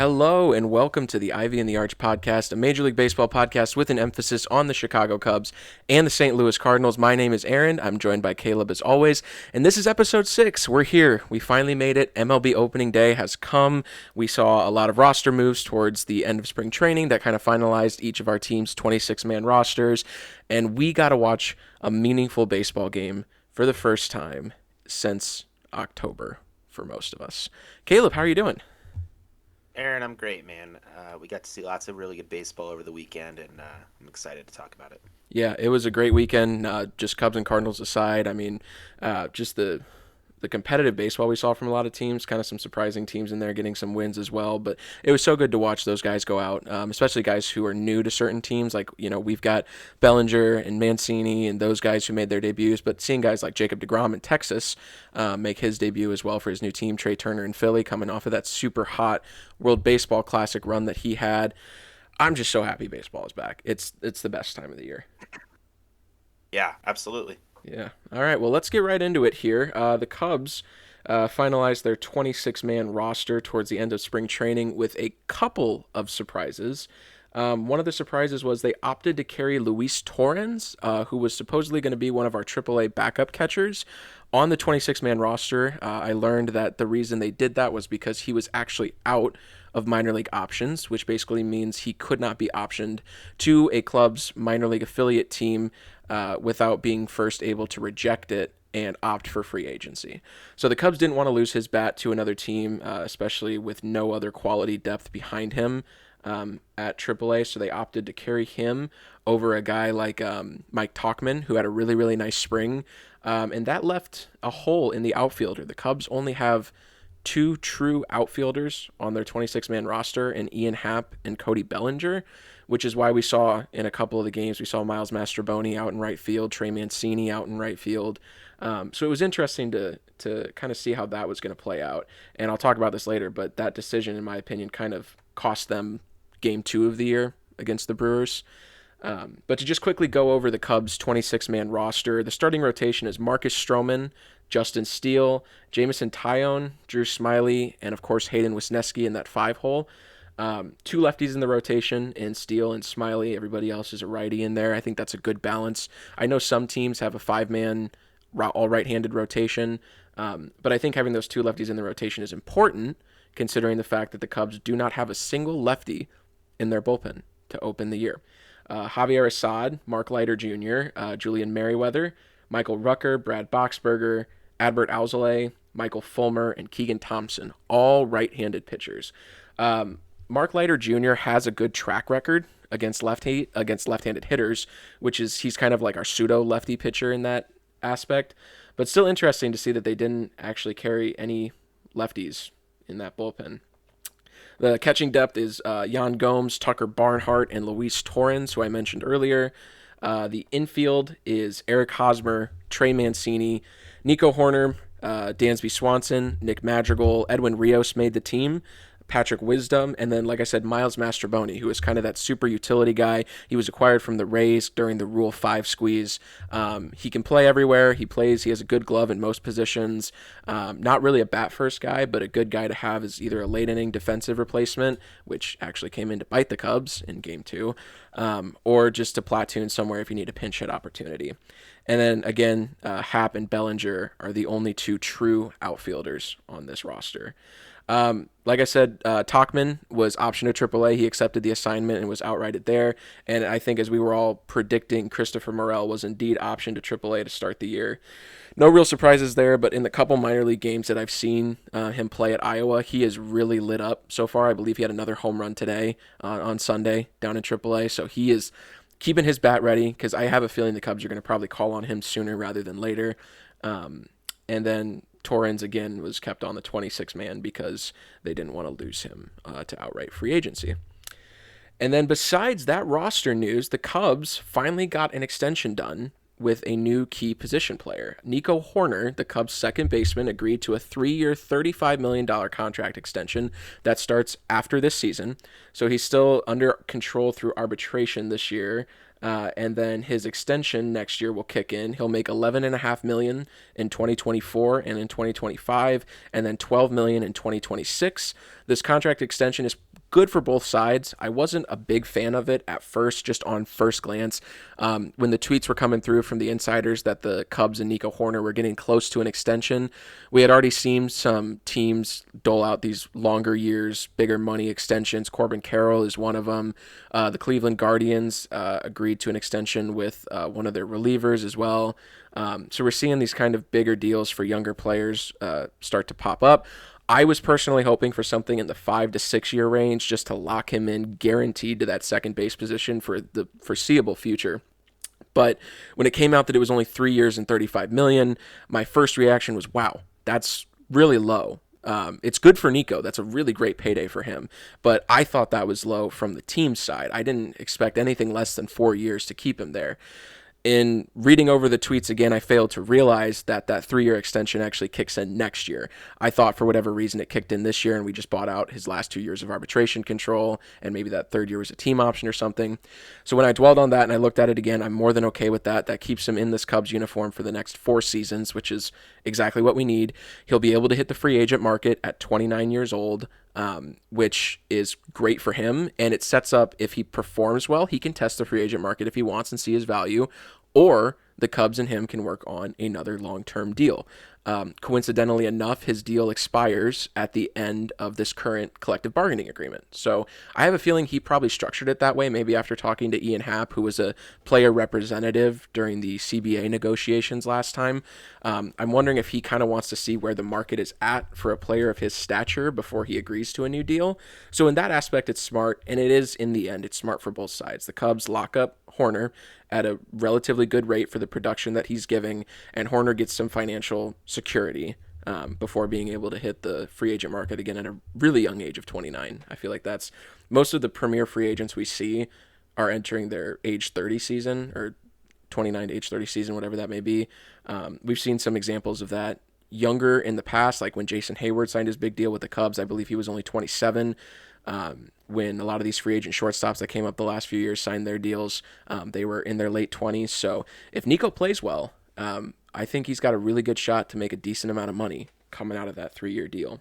Hello and welcome to the Ivy and the Arch podcast, a Major League Baseball podcast with an emphasis on the Chicago Cubs and the St. Louis Cardinals. My name is Aaron. I'm joined by Caleb as always, and this is episode 6. We're here. We finally made it. MLB opening day has come. We saw a lot of roster moves towards the end of spring training that kind of finalized each of our team's 26-man rosters, and we got to watch a meaningful baseball game for the first time since October for most of us. Caleb, how are you doing? Aaron, I'm great, man. We got to see lots of really good baseball over the weekend, and I'm excited to talk about it. Yeah, it was a great weekend. Just Cubs and Cardinals aside, just the competitive baseball we saw from a lot of teams, kind of some surprising teams in there getting some wins as well. But it was so good to watch those guys go out, especially guys who are new to certain teams. Like, we've got Bellinger and Mancini and those guys who made their debuts. But seeing guys like Jacob deGrom in Texas make his debut as well for his new team, Trey Turner in Philly, coming off of that super hot World Baseball Classic run that he had. I'm just so happy baseball is back. It's the best time of the year. Yeah, absolutely. Yeah. All right. Well, let's get right into it here. The Cubs finalized their 26-man roster towards the end of spring training with a couple of surprises. One of the surprises was they opted to carry Luis Torrens, who was supposedly going to be one of our AAA backup catchers, on the 26-man roster. I learned that the reason they did that was because he was actually out of minor league options, which basically means he could not be optioned to a club's minor league affiliate team without being first able to reject it and opt for free agency. So the Cubs didn't want to lose his bat to another team, especially with no other quality depth behind him at AAA, so they opted to carry him over a guy like Mike Tauchman, who had a really, really nice spring, and that left a hole in the outfielder. The Cubs only have two true outfielders on their 26-man roster, in Ian Happ and Cody Bellinger, which is why we saw in a couple of the games, we saw Miles Mastroboni out in right field, Trey Mancini out in right field. So it was interesting to kind of see how that was going to play out. And I'll talk about this later, but that decision, in my opinion, kind of cost them game 2 of the year against the Brewers. But to just quickly go over the Cubs' 26-man roster, the starting rotation is Marcus Stroman, Justin Steele, Jamison Tyone, Drew Smyly, and of course Hayden Wesneski in that 5-hole. Two lefties in the rotation in Steele and Smyly. Everybody else is a righty in there. I think that's a good balance. I know some teams have a 5-man all right-handed rotation, but I think having those two lefties in the rotation is important, considering the fact that the Cubs do not have a single lefty in their bullpen to open the year. Javier Assad, Mark Leiter Jr., Julian Merriweather, Michael Rucker, Brad Boxberger, Adbert Alzolay, Michael Fulmer, and Keegan Thompson, all right-handed pitchers. Mark Leiter Jr. has a good track record against left-handed hitters, which is he's kind of like our pseudo lefty pitcher in that aspect. But still interesting to see that they didn't actually carry any lefties in that bullpen. The catching depth is Yan Gomes, Tucker Barnhart, and Luis Torrens, who I mentioned earlier. The infield is Eric Hosmer, Trey Mancini, Nico Horner, Dansby Swanson, Nick Madrigal, Edwin Rios made the team, Patrick Wisdom, and then, like I said, Miles Mastroboni, who is kind of that super utility guy. He was acquired from the Rays during the Rule 5 squeeze. He can play everywhere. He has a good glove in most positions. Not really a bat-first guy, but a good guy to have as either a late-inning defensive replacement, which actually came in to bite the Cubs in Game 2, or just to platoon somewhere if you need a pinch hit opportunity. And then, again, Happ and Bellinger are the only two true outfielders on this roster. Like I said, Tauchman was optioned to AAA. He accepted the assignment and was outrighted there. And I think as we were all predicting, Christopher Morel was indeed optioned to AAA to start the year. No real surprises there, but in the couple minor league games that I've seen him play at Iowa, he has really lit up so far. I believe he had another home run today on Sunday down in AAA. So he is keeping his bat ready because I have a feeling the Cubs are going to probably call on him sooner rather than later. And then Torrens, again, was kept on the 26-man because they didn't want to lose him to outright free agency. And then besides that roster news, the Cubs finally got an extension done with a new key position player. Nico Horner, the Cubs' second baseman, agreed to a 3-year, $35 million contract extension that starts after this season. So he's still under control through arbitration this year. And then his extension next year will kick in. He'll make $11.5 million in 2024 and in 2025, and then $12 million in 2026. This contract extension is good for both sides. I wasn't a big fan of it at first, just on first glance. When the tweets were coming through from the insiders that the Cubs and Nico Hoerner were getting close to an extension, we had already seen some teams dole out these longer years, bigger money extensions. Corbin Carroll is one of them. The Cleveland Guardians agreed to an extension with one of their relievers as well. So we're seeing these kind of bigger deals for younger players start to pop up. I was personally hoping for something in the 5 to 6 year range just to lock him in guaranteed to that second base position for the foreseeable future. But when it came out that it was only 3 years and 35 million, my first reaction was, wow, that's really low. It's good for Nico. That's a really great payday for him. But I thought that was low from the team side. I didn't expect anything less than 4 years to keep him there. In reading over the tweets again, I failed to realize that that 3 year extension actually kicks in next year. I thought for whatever reason it kicked in this year and we just bought out his last 2 years of arbitration control and maybe that third year was a team option or something. So when I dwelled on that and I looked at it again, I'm more than okay with that. That keeps him in this Cubs uniform for the next 4 seasons, which is exactly what we need. He'll be able to hit the free agent market at 29 years old. Which is great for him. And it sets up, if he performs well, he can test the free agent market if he wants and see his value, or the Cubs and him can work on another long-term deal. Coincidentally enough, his deal expires at the end of this current collective bargaining agreement. So I have a feeling he probably structured it that way, maybe after talking to Ian Happ, who was a player representative during the CBA negotiations last time. I'm wondering if he kind of wants to see where the market is at for a player of his stature before he agrees to a new deal. So in that aspect, it's smart, and it is, in the end, it's smart for both sides. The Cubs lock up Hoerner at a relatively good rate for the production that he's giving, and Hoerner gets some financial security before being able to hit the free agent market again at a really young age of 29. I feel like that's most of the premier free agents we see are entering their age 30 season or 29 to age 30 season, whatever that may be. We've seen some examples of that younger in the past, like when Jason Hayward signed his big deal with the Cubs. I believe he was only 27. When a lot of these free agent shortstops that came up the last few years signed their deals, they were in their late 20s. So if Nico plays well, I think he's got a really good shot to make a decent amount of money coming out of that 3 year deal.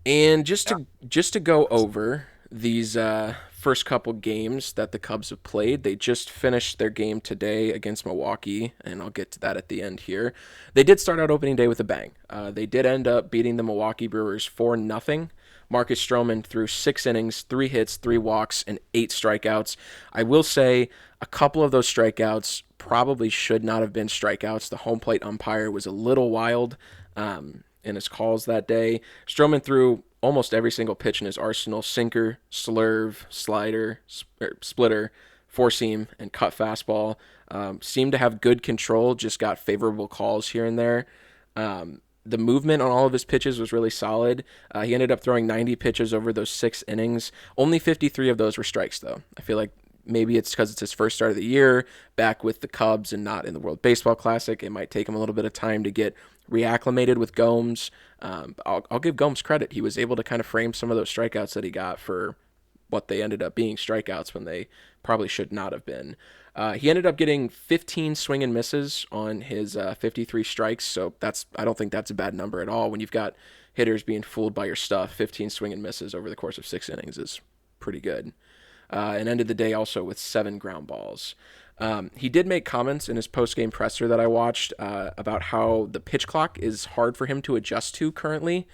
And just to go over these first couple games that the Cubs have played, they just finished their game today against Milwaukee, and I'll get to that at the end here. They did start out opening day with a bang. They did end up beating the Milwaukee Brewers 4-0. Marcus Stroman threw 6 innings, 3 hits, 3 walks, and 8 strikeouts. I will say a couple of those strikeouts probably should not have been strikeouts. The home plate umpire was a little wild in his calls that day. Stroman threw almost every single pitch in his arsenal: sinker, slurve, slider, splitter, four seam, and cut fastball. Seemed to have good control, just got favorable calls here and there. The movement on all of his pitches was really solid. He ended up throwing 90 pitches over those 6 innings. Only 53 of those were strikes, though. I feel like maybe it's because it's his first start of the year back with the Cubs and not in the World Baseball Classic. It might take him a little bit of time to get reacclimated with Gomes. I'll give Gomes credit. He was able to kind of frame some of those strikeouts that he got for what they ended up being strikeouts when they probably should not have been. He ended up getting 15 swing and misses on his 53 strikes, so I don't think that's a bad number at all. When you've got hitters being fooled by your stuff, 15 swing and misses over the course of 6 innings is pretty good. And ended the day also with 7 ground balls. He did make comments in his post-game presser that I watched about how the pitch clock is hard for him to adjust to currently.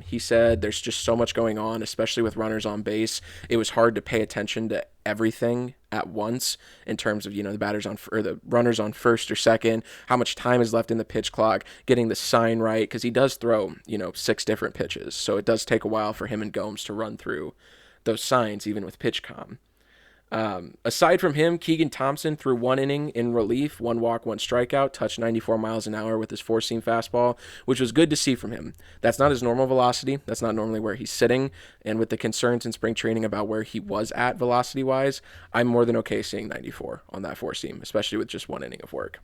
He said there's just so much going on, especially with runners on base. It was hard to pay attention to everything at once in terms of, the batters on or the runners on first or second, how much time is left in the pitch clock, getting the sign right, because he does throw 6 different pitches, so it does take a while for him and Gomes to run through those signs, even with PitchCom. Aside from him, Keegan Thompson threw 1 inning in relief, 1 walk, 1 strikeout, touched 94 miles an hour with his 4-seam fastball, which was good to see from him. That's not his normal velocity. That's not normally where he's sitting. And with the concerns in spring training about where he was at velocity-wise, I'm more than okay seeing 94 on that 4-seam, especially with just 1 inning of work.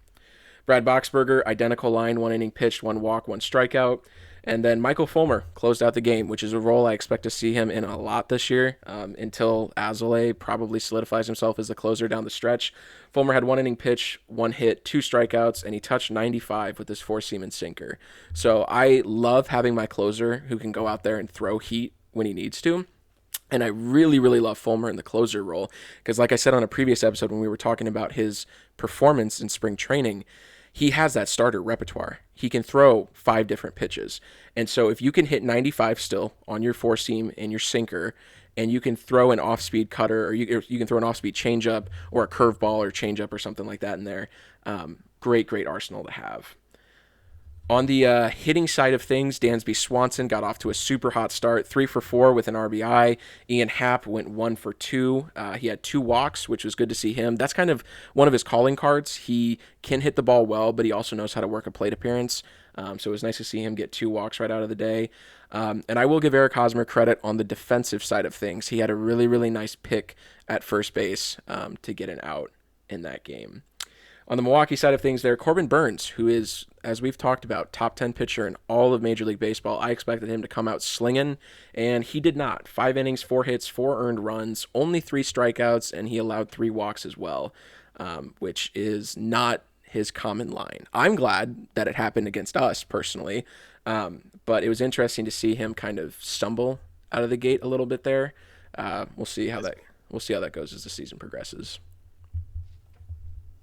Brad Boxberger, identical line, 1 inning pitched, 1 walk, 1 strikeout. And then Michael Fulmer closed out the game, which is a role I expect to see him in a lot this year until Azalea probably solidifies himself as the closer down the stretch. Fulmer had one inning pitch, one hit, two strikeouts, and he touched 95 with his four seam and sinker. So I love having my closer who can go out there and throw heat when he needs to. And I really, really love Fulmer in the closer role because, like I said on a previous episode when we were talking about his performance in spring training, he has that starter repertoire. He can throw five different pitches. And so if you can hit 95 still on your four seam and your sinker, and you can throw an off speed cutter, or you can throw an off speed changeup or a curveball or changeup or something like that in there, great, great arsenal to have. On the hitting side of things, Dansby Swanson got off to a super hot start, 3 for 4 with an RBI. Ian Happ went 1 for 2. He had two walks, which was good to see him. That's kind of one of his calling cards. He can hit the ball well, but he also knows how to work a plate appearance. So it was nice to see him get two walks right out of the day. And I will give Eric Hosmer credit on the defensive side of things. He had a really, really nice pick at first base to get an out in that game. On the Milwaukee side of things there, Corbin Burns, who is, as we've talked about, top 10 pitcher in all of Major League Baseball. I expected him to come out slinging, and he did not. 5 innings, 4 hits, 4 earned runs, only 3 strikeouts, and he allowed 3 walks as well, which is not his common line. I'm glad that it happened against us personally, but it was interesting to see him kind of stumble out of the gate a little bit there. We'll see how that goes as the season progresses.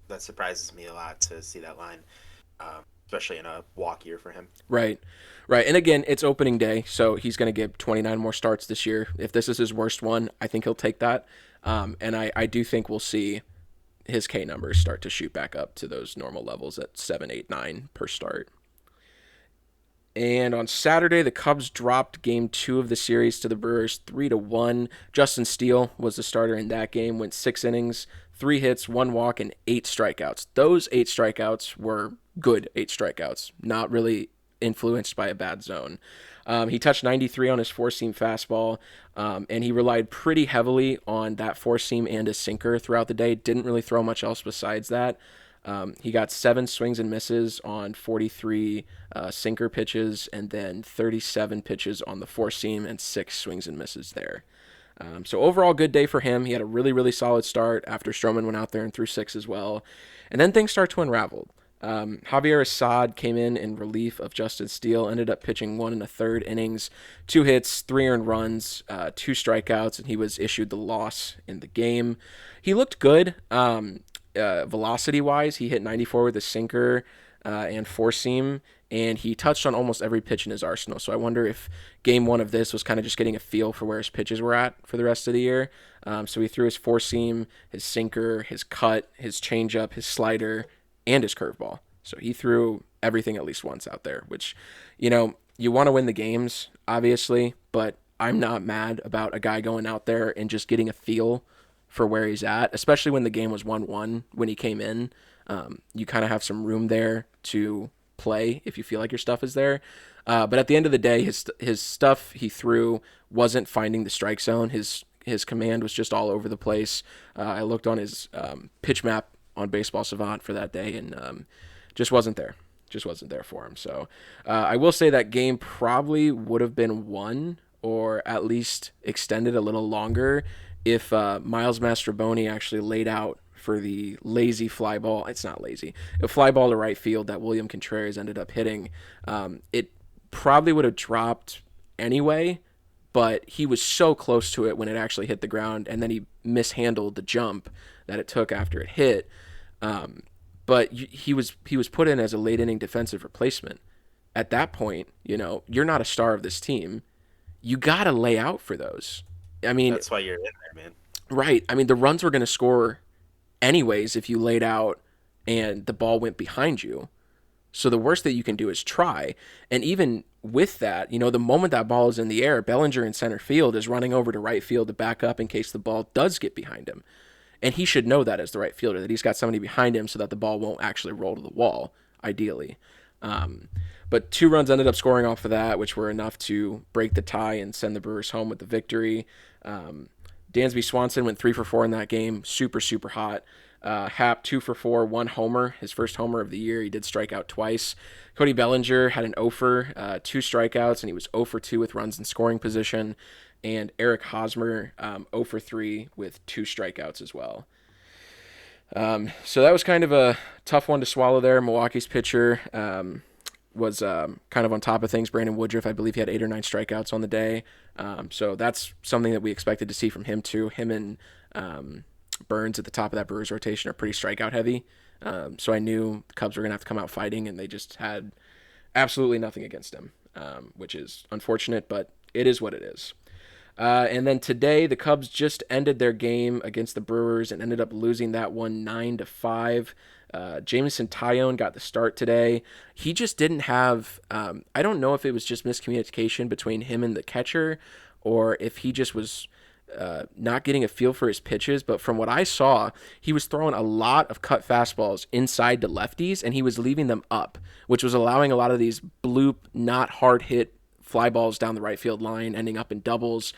That surprises me a lot to see that line, especially in a walk year for him. Right. Right. And again, it's opening day, so he's going to get 29 more starts this year. If this is his worst one, I think he'll take that. And I do think we'll see his K numbers start to shoot back up to those normal levels at 7, 8, 9 per start. And on Saturday, the Cubs dropped game 2 of the series to the Brewers 3-1. Justin Steele was the starter in that game, went 6 innings, 3 hits, 1 walk, and 8 strikeouts. Those 8 strikeouts were good 8 strikeouts, not really influenced by a bad zone. He touched 93 on his four seam fastball, and he relied pretty heavily on that four seam and his sinker throughout the day. Didn't really throw much else besides that. He got 7 swings and misses on 43 sinker pitches, and then 37 pitches on the four seam and 6 swings and misses there. So overall, good day for him. He had a really, really solid start after Stroman went out there and threw 6 as well. And then things start to unravel. Javier Assad came in relief of Justin Steele, ended up pitching 1 1/3 innings, 2 hits, 3 earned runs, 2 strikeouts, and he was issued the loss in the game. He looked good. Velocity wise, he hit 94 with a sinker and four seam, and he touched on almost every pitch in his arsenal. So I wonder if game 1 of this was kind of just getting a feel for where his pitches were at for the rest of the year. So he threw his four seam, his sinker, his cut, his changeup, his slider, and his curveball. So he threw everything at least once out there, which, you want to win the games, obviously, but I'm not mad about a guy going out there and just getting a feel for where he's at, especially when the game was 1-1 when he came in. You kind of have some room there to play if you feel like your stuff is there. But at the end of the day, his stuff he threw wasn't finding the strike zone. His command was just all over the place. I looked on his pitch map on Baseball Savant for that day, and just wasn't there. Just wasn't there for him. So I will say that game probably would have been won or at least extended a little longer if Miles Mastroboni actually laid out for the lazy fly ball. It's not lazy. A fly ball to right field that William Contreras ended up hitting. It probably would have dropped anyway, but he was so close to it when it actually hit the ground, and then he mishandled the jump that it took after it hit. But he was put in as a late inning defensive replacement. At that point, you're not a star of this team. You got to lay out for those. I mean, That's why you're in there, man. right. I mean, the runs were going to score anyways if you laid out and the ball went behind you. So the worst that you can do is try. And even with that, the moment that ball is in the air, Bellinger in center field is running over to right field to back up in case the ball does get behind him. And he should know that as the right fielder, that he's got somebody behind him so that the ball won't actually roll to the wall, ideally. But 2 runs ended up scoring off of that, which were enough to break the tie and send the Brewers home with the victory. Dansby Swanson went 3 for 4 in that game, super, super hot. Happ 2 for 4, one homer, his first homer of the year. He did strike out twice. Cody Bellinger had an 0 for 2 strikeouts, and he was 0 for 2 with runs in scoring position. And Eric Hosmer 0 for 3 with 2 strikeouts as well. So that was kind of a tough one to swallow there. Milwaukee's pitcher was kind of on top of things. Brandon Woodruff, I believe he had 8 or 9 strikeouts on the day. So that's something that we expected to see from him too. Him and Burns at the top of that Brewers rotation are pretty strikeout heavy. So I knew the Cubs were going to have to come out fighting, and they just had absolutely nothing against him, which is unfortunate, but it is what it is. And then today, the Cubs just ended their game against the Brewers and ended up losing that one 9-5. Jameson Taillon got the start today. He just didn't have. I don't know if it was just miscommunication between him and the catcher, or if he just was not getting a feel for his pitches. But from what I saw, he was throwing a lot of cut fastballs inside to lefties, and he was leaving them up, which was allowing a lot of these bloop, not hard hit fly balls down the right field line, ending up in doubles.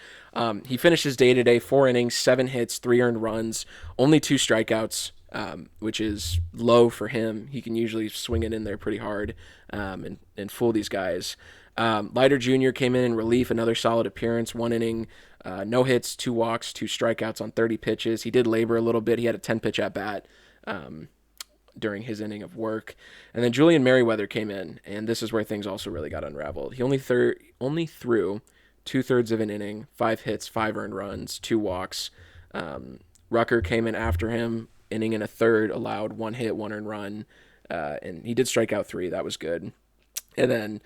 He finished his day today, 4 innings, 7 hits, 3 earned runs, only 2 strikeouts, which is low for him. He can usually swing it in there pretty hard and fool these guys. Leiter Jr. came in relief, another solid appearance, 1 inning, no hits, 2 walks, 2 strikeouts on 30 pitches. He did labor a little bit. He had a 10-pitch at bat during his inning of work. And then Julian Merriweather came in, and this is where things also really got unraveled. He only threw 2/3 of an inning, 5 hits, 5 earned runs, 2 walks. Rucker came in after him, inning and a third, allowed 1 hit, 1 earned run, and he did strike out 3. That was good. And then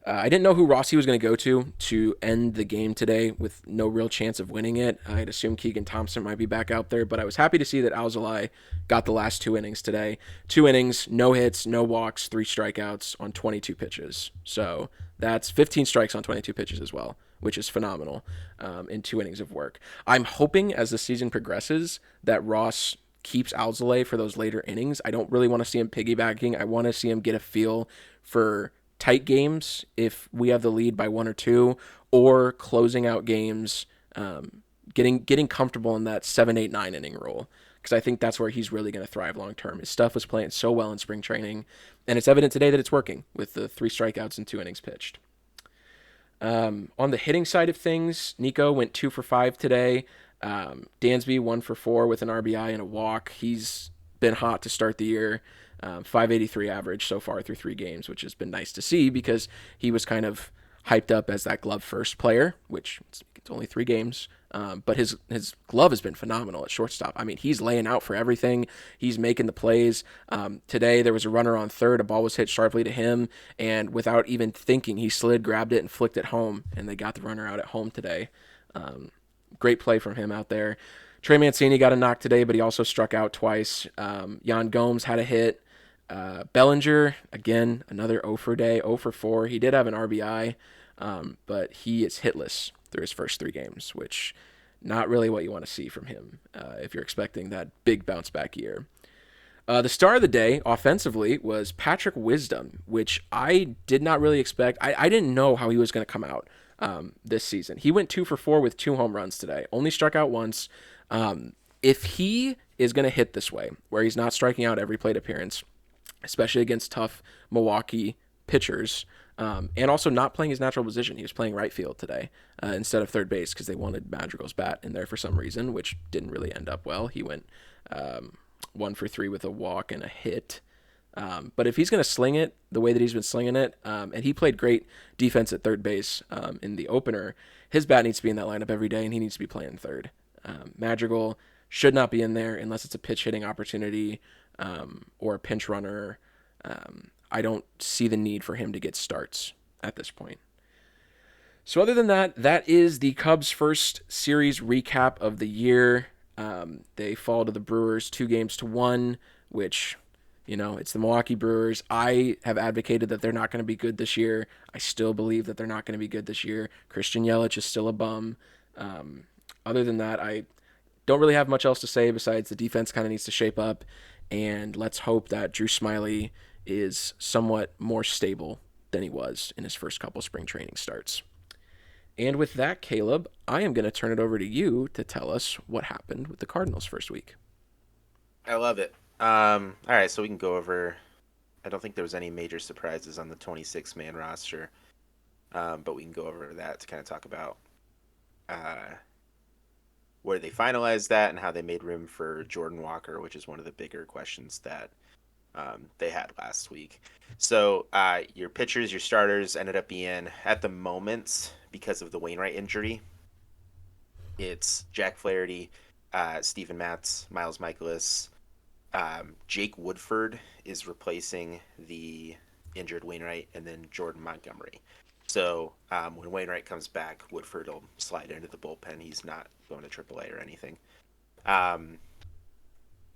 I didn't know who Rossi was going to go to end the game today with no real chance of winning it. I had assumed Keegan Thompson might be back out there, but I was happy to see that Alzolay got the last 2 innings today. 2 innings, no hits, no walks, 3 strikeouts on 22 pitches. So that's 15 strikes on 22 pitches as well, which is phenomenal in 2 innings of work. I'm hoping as the season progresses that Ross keeps Alzolay for those later innings. I don't really want to see him piggybacking. I want to see him get a feel for tight games if we have the lead by 1 or 2, or closing out games, getting comfortable in that 7, 8, 9 inning role, because I think that's where he's really going to thrive long term. His stuff was playing so well in spring training, and it's evident today that it's working with the 3 strikeouts and 2 innings pitched. On the hitting side of things, Nico went 2 for 5 today. Dansby 1 for 4 with an RBI and a walk. He's been hot to start the year. 583 average so far through 3 games, which has been nice to see because he was kind of hyped up as that glove first player, which it's only 3 games. But his glove has been phenomenal at shortstop. I mean, he's laying out for everything. He's making the plays. Today there was a runner on third. A ball was hit sharply to him, and without even thinking, he slid, grabbed it, and flicked it home, and they got the runner out at home today. Great play from him out there. Trey Mancini got a knock today, but he also struck out twice. Yan Gomes had a hit. Bellinger, again, another 0 for day, 0 for 4. He did have an RBI, but he is hitless through his first 3 games, which not really what you want to see from him if you're expecting that big bounce back year. The star of the day offensively was Patrick Wisdom, which I did not really expect. I didn't know how he was going to come out this season. He went 2 for 4 with 2 home runs today, only struck out once. If he is going to hit this way, where he's not striking out every plate appearance, especially against tough Milwaukee pitchers, and also not playing his natural position. He was playing right field today instead of third base because they wanted Madrigal's bat in there for some reason, which didn't really end up well. He went 1 for 3 with a walk and a hit. But if he's going to sling it the way that he's been slinging it, and he played great defense at third base in the opener, his bat needs to be in that lineup every day, and he needs to be playing third. Madrigal should not be in there unless it's a pitch hitting opportunity or a pinch runner. I don't see the need for him to get starts at this point. So other than that, that is the Cubs' first series recap of the year. They fall to the Brewers 2-1, which, you know, it's the Milwaukee Brewers. I have advocated that they're not going to be good this year. I still believe that they're not going to be good this year. Christian Yelich is still a bum. Other than that, I don't really have much else to say besides the defense kind of needs to shape up, and let's hope that Drew Smyly is somewhat more stable than he was in his first couple spring training starts. And with that, Caleb, I am going to turn it over to you to tell us what happened with the Cardinals first week. I love it. All right, so we can go over. I don't think there was any major surprises on the 26-man roster, but we can go over that to kind of talk about uh, where they finalized that and how they made room for Jordan Walker, which is one of the bigger questions that they had last week. So your pitchers, your starters ended up being at the moment because of the Wainwright injury. It's Jack Flaherty, Steven Matz, Miles Michaelis. Jake Woodford is replacing the injured Wainwright, and then Jordan Montgomery. So when Wainwright comes back, Woodford will slide into the bullpen. He's not going to AAA or anything. Um,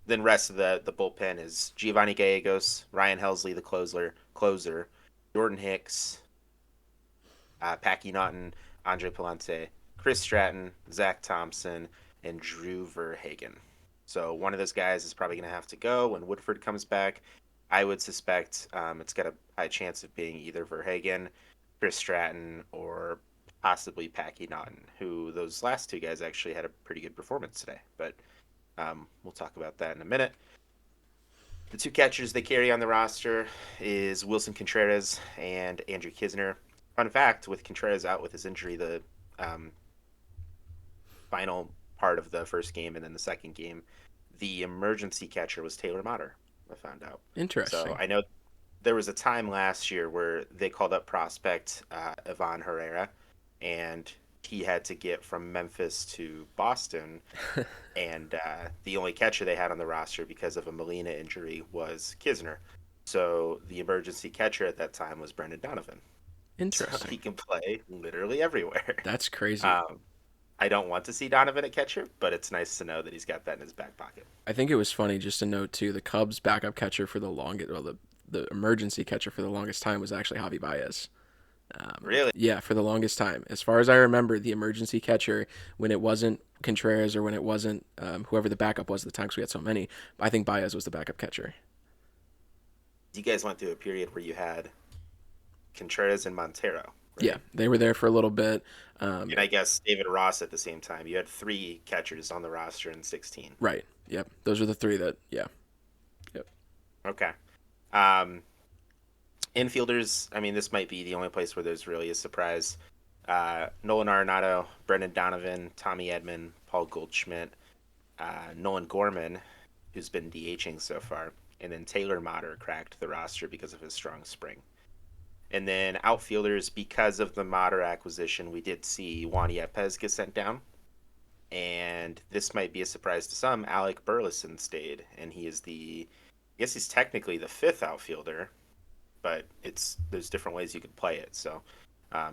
then rest of the bullpen is Giovanni Gallegos, Ryan Helsley, the closer, Jordan Hicks, Packy Naughton, Andre Palante, Chris Stratton, Zach Thompson, and Drew Verhagen. So one of those guys is probably going to have to go when Woodford comes back. I would suspect it's got a high chance of being either Verhagen, Chris Stratton, or possibly Packy Naughton, who those last two guys actually had a pretty good performance today. But we'll talk about that in a minute. The two catchers they carry on the roster is Wilson Contreras and Andrew Kisner. Fun fact: with Contreras out with his injury, the um, final part of the first game and then the second game, the emergency catcher was Taylor Motter. I found out. So Interesting. I know there was a time last year where they called up prospect Ivan Herrera, and he had to get from Memphis to Boston, and the only catcher they had on the roster because of a Molina injury was Kisner. So the emergency catcher at that time was Brendan Donovan. So Interesting. he can play literally everywhere. That's crazy. Um, I don't want to see Donovan at catcher, but it's nice to know that he's got that in his back pocket. I think it was funny just to note too. The Cubs' backup catcher for the longest, well, the emergency catcher for the longest time was actually Javi Baez. Really? Yeah, for the longest time, as far as I remember, the emergency catcher when it wasn't Contreras or when it wasn't whoever the backup was at the time, because we had so many. I think Baez was the backup catcher. You guys went through a period where you had Contreras and Montero, Yeah, right? they were there for a little bit. And I guess David Ross at the same time. You had three catchers on the roster in 16. Right. Yep. Those are the three that. Yeah. Yep. Okay. Um, Infielders, I mean, this might be the only place where there's really a surprise. Nolan Arenado, Brendan Donovan, Tommy Edman, Paul Goldschmidt, Nolan Gorman, who's been DHing so far, and then Taylor Motter cracked the roster because of his strong spring. And then outfielders, because of the Motter acquisition, we did see Juan Yepez get sent down. And this might be a surprise to some. Alec Burleson stayed, and he is I guess he's technically the fifth outfielder, but there's different ways you could play it. So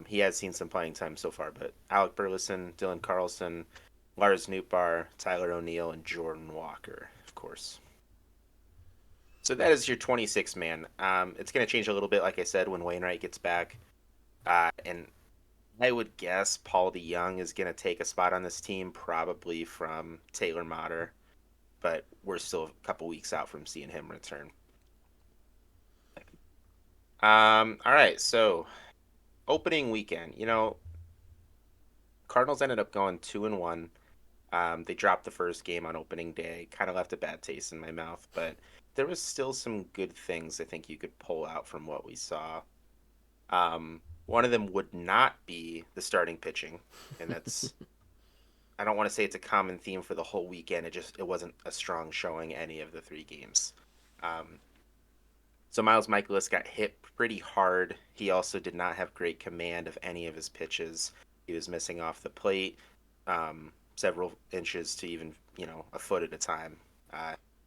he has seen some playing time so far. But Alec Burleson, Dylan Carlson, Lars Nootbaar, Tyler O'Neill, and Jordan Walker, of course. So that is your 26 man. It's going to change a little bit, like I said, when Wainwright gets back. And I would guess Paul DeYoung is going to take a spot on this team, probably from Taylor Motter, but we're still a couple weeks out from seeing him return. All right, so opening weekend, Cardinals ended up going 2-1. They dropped the first game on opening day, kind of left a bad taste in my mouth, but there was still some good things I think you could pull out from what we saw. One of them would not be the starting pitching, and that's I don't want to say it's a common theme for the whole weekend. It wasn't a strong showing any of the three games. Um, so Miles Michaelis got hit pretty hard. He also did not have great command of any of his pitches. He was missing off the plate, several inches to even a foot at a time.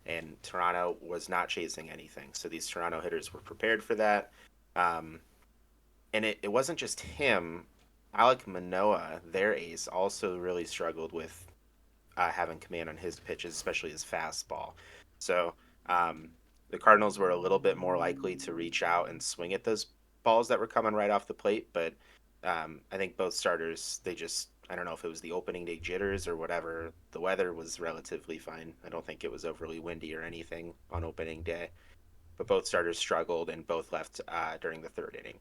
And Toronto was not chasing anything. So these Toronto hitters were prepared for that. Um, and it wasn't just him. Alek Manoah, their ace, also really struggled with having command on his pitches, especially his fastball. So um, the Cardinals were a little bit more likely to reach out and swing at those balls that were coming right off the plate. But I think both starters, I don't know if it was the opening day jitters or whatever. The weather was relatively fine. I don't think it was overly windy or anything on opening day. But both starters struggled and both left during the third inning.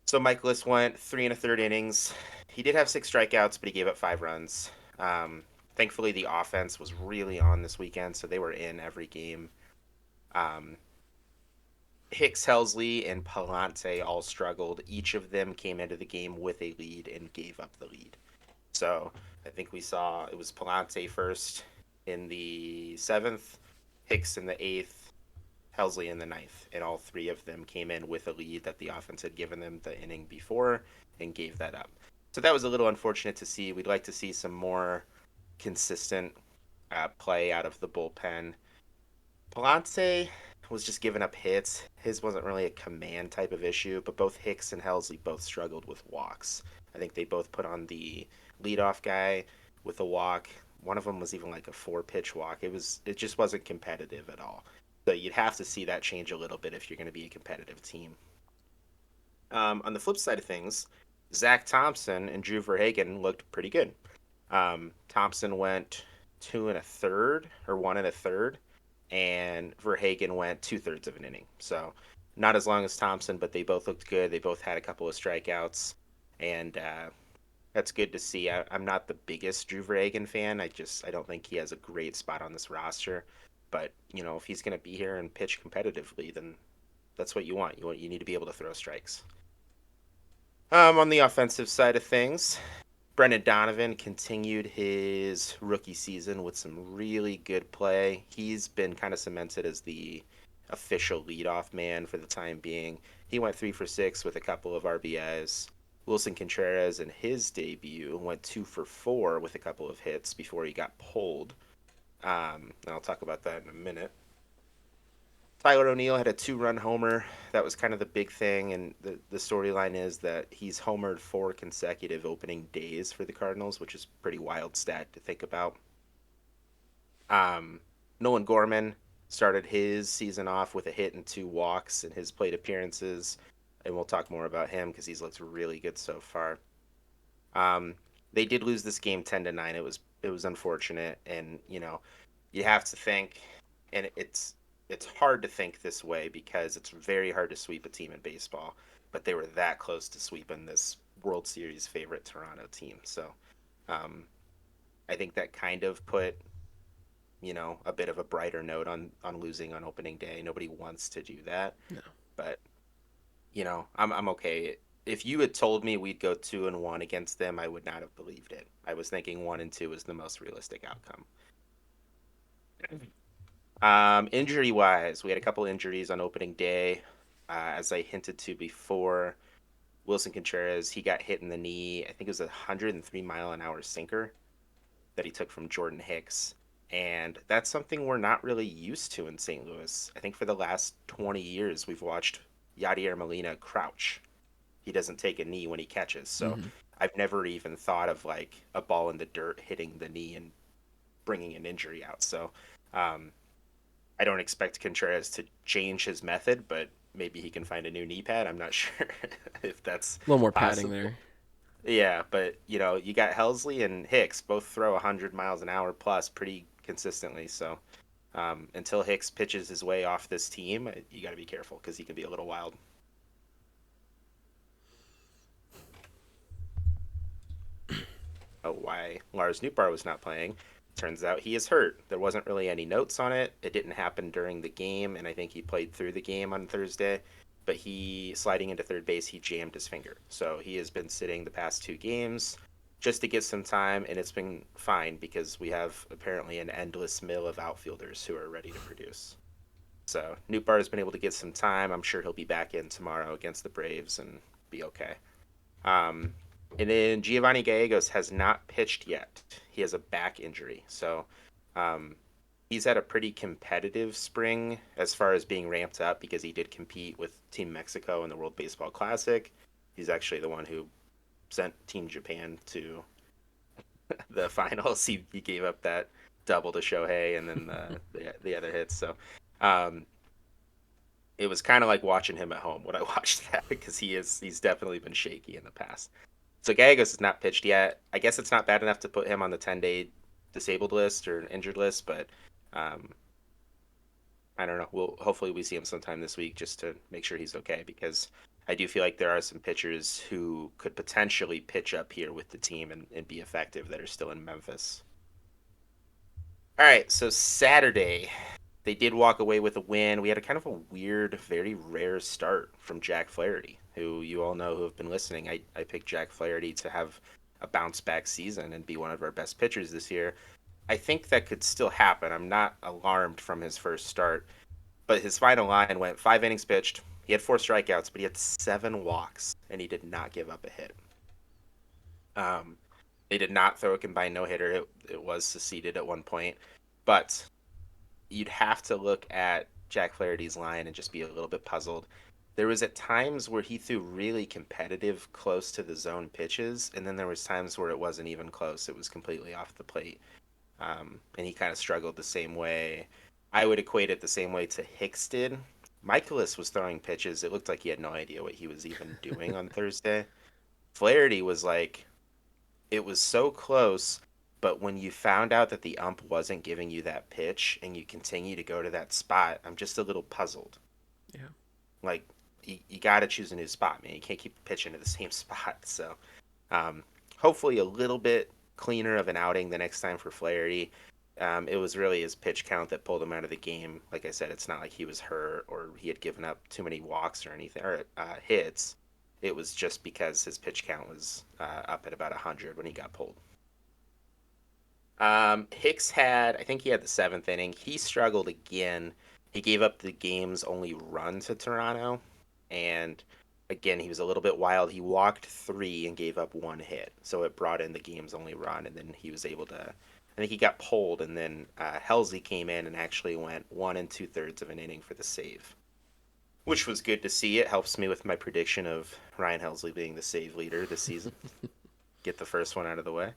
So Michaelis went 3 1/3 innings. He did have 6 strikeouts, but he gave up 5 runs. Um, Thankfully, the offense was really on this weekend, so they were in every game. Um, Hicks, Helsley, and Palante all struggled. Each of them came into the game with a lead and gave up the lead. So I think we saw it was Palante first in the seventh, Hicks in the eighth, Helsley in the ninth, and all three of them came in with a lead that the offense had given them the inning before and gave that up. So that was a little unfortunate to see. We'd like to see some more consistent play out of the bullpen. Palance was just giving up hits. His wasn't really a command type of issue, but both Hicks and Helsley both struggled with walks. I think they both put on the leadoff guy with a walk. One of them was even like a four-pitch walk. It just wasn't competitive at all. So you'd have to see that change a little bit if you're going to be a competitive team. On the flip side of things, Zach Thompson and Drew Verhagen looked pretty good. Thompson went two and a third or one and a third, and Verhagen went two-thirds of an inning. So not as long as Thompson, but they both looked good. They both had a couple of strikeouts, and that's good to see. I'm not the biggest Drew Verhagen fan. I don't think he has a great spot on this roster. But if he's going to be here and pitch competitively, then that's what you want. You need to be able to throw strikes. On the offensive side of things, Brendan Donovan continued his rookie season with some really good play. He's been kind of cemented as the official leadoff man for the time being. He went 3 for 6 with a couple of RBIs. Wilson Contreras in his debut went 2 for 4 with a couple of hits before he got pulled. And I'll talk about that in a minute. Tyler O'Neill had a 2-run homer. That was kind of the big thing, and the storyline is that he's homered 4 consecutive opening days for the Cardinals, which is a pretty wild stat to think about. Nolan Gorman started his season off with a hit and 2 walks in his plate appearances, and we'll talk more about him because he's looked really good so far. Um, they did lose this game 10-9. It was unfortunate, and you have to think, and it's hard to think this way because it's very hard to sweep a team in baseball, but they were that close to sweeping this World Series favorite Toronto team. So um, I think that kind of put a bit of a brighter note on losing on opening day. Nobody wants to do that, No. but I'm okay. If you had told me we'd go 2-1 against them, I would not have believed it. I was thinking 1-2 was the most realistic outcome. Injury wise, we had a couple injuries on opening day. As I hinted to before, Wilson Contreras, he got hit in the knee. I think it was a 103-mile-an-hour sinker that he took from Jordan Hicks. And that's something we're not really used to in St. Louis. I think for the last 20 years, we've watched Yadier Molina crouch. He doesn't take a knee when he catches. So Mm-hmm. I've never even thought of like a ball in the dirt hitting the knee and bringing an injury out. So um, I don't expect Contreras to change his method, but maybe he can find a new knee pad. I'm not sure if that's A little more padding possible. there. Yeah, but you got Helsley and Hicks both throw 100 miles an hour plus pretty consistently. So until Hicks pitches his way off this team, you got to be careful because he can be a little wild. Oh, why Lars Nootbaar was not playing? Turns out he is hurt. There wasn't really any notes on it. It didn't happen during the game, and I think he played through the game on Thursday. But he sliding into third base, he jammed his finger. So he has been sitting the past 2 games just to get some time, and it's been fine because we have apparently an endless mill of outfielders who are ready to produce. So Nootbaar has been able to get some time. I'm sure he'll be back in tomorrow against the Braves and be okay. Um, and then Giovanni Gallegos has not pitched yet. He has a back injury. So um, he's had a pretty competitive spring as far as being ramped up because he did compete with Team Mexico in the World Baseball Classic. He's actually the one who sent Team Japan to the finals. He gave up that double to Shohei and then the other hits. So um, it was kind of like watching him at home when I watched that because he's definitely been shaky in the past. So Gallegos has not pitched yet. I guess it's not bad enough to put him on the 10-day disabled list or injured list, but um, I don't know. Hopefully we see him sometime this week just to make sure he's okay because I do feel like there are some pitchers who could potentially pitch up here with the team and be effective that are still in Memphis. All right, so Saturday, they did walk away with a win. We had a kind of a weird, very rare start from Jack Flaherty, who you all know who have been listening. I picked Jack Flaherty to have a bounce back season and be one of our best pitchers this year. I think that could still happen. I'm not alarmed from his first start, but his final line went 5 innings pitched. He had 4 strikeouts, but he had 7 walks, and he did not give up a hit. Um, they did not throw a combined no hitter. It was seceded at one point, but you'd have to look at Jack Flaherty's line and just be a little bit puzzled. There was at times where he threw really competitive, close to the zone pitches, and then there was times where it wasn't even close. It was completely off the plate, and he kind of struggled the same way. I would equate it the same way to Hicks did. Michaelis was throwing pitches. It looked like he had no idea what he was even doing on Thursday. Flaherty was like, it was so close, but when you found out that the ump wasn't giving you that pitch and you continue to go to that spot, I'm just a little puzzled. Yeah. Like, you got to choose a new spot, man. You can't keep pitching to the same spot. So, hopefully, a little bit cleaner of an outing the next time for Flaherty. It was really his pitch count that pulled him out of the game. Like I said, it's not like he was hurt or he had given up too many walks or anything, or hits. It was just because his pitch count was up at about 100 when he got pulled. Hicks had, I think he had the seventh inning. He struggled again. He gave up the game's only run to Toronto. And again, he was a little bit wild. He walked 3 and gave up 1 hit. So it brought in the game's only run. And then he was able to, I think he got pulled. And then Helsley came in and actually went 1 2/3 of an inning for the save, which was good to see. It helps me with my prediction of Ryan Helsley being the save leader this season. Get the first one out of the way.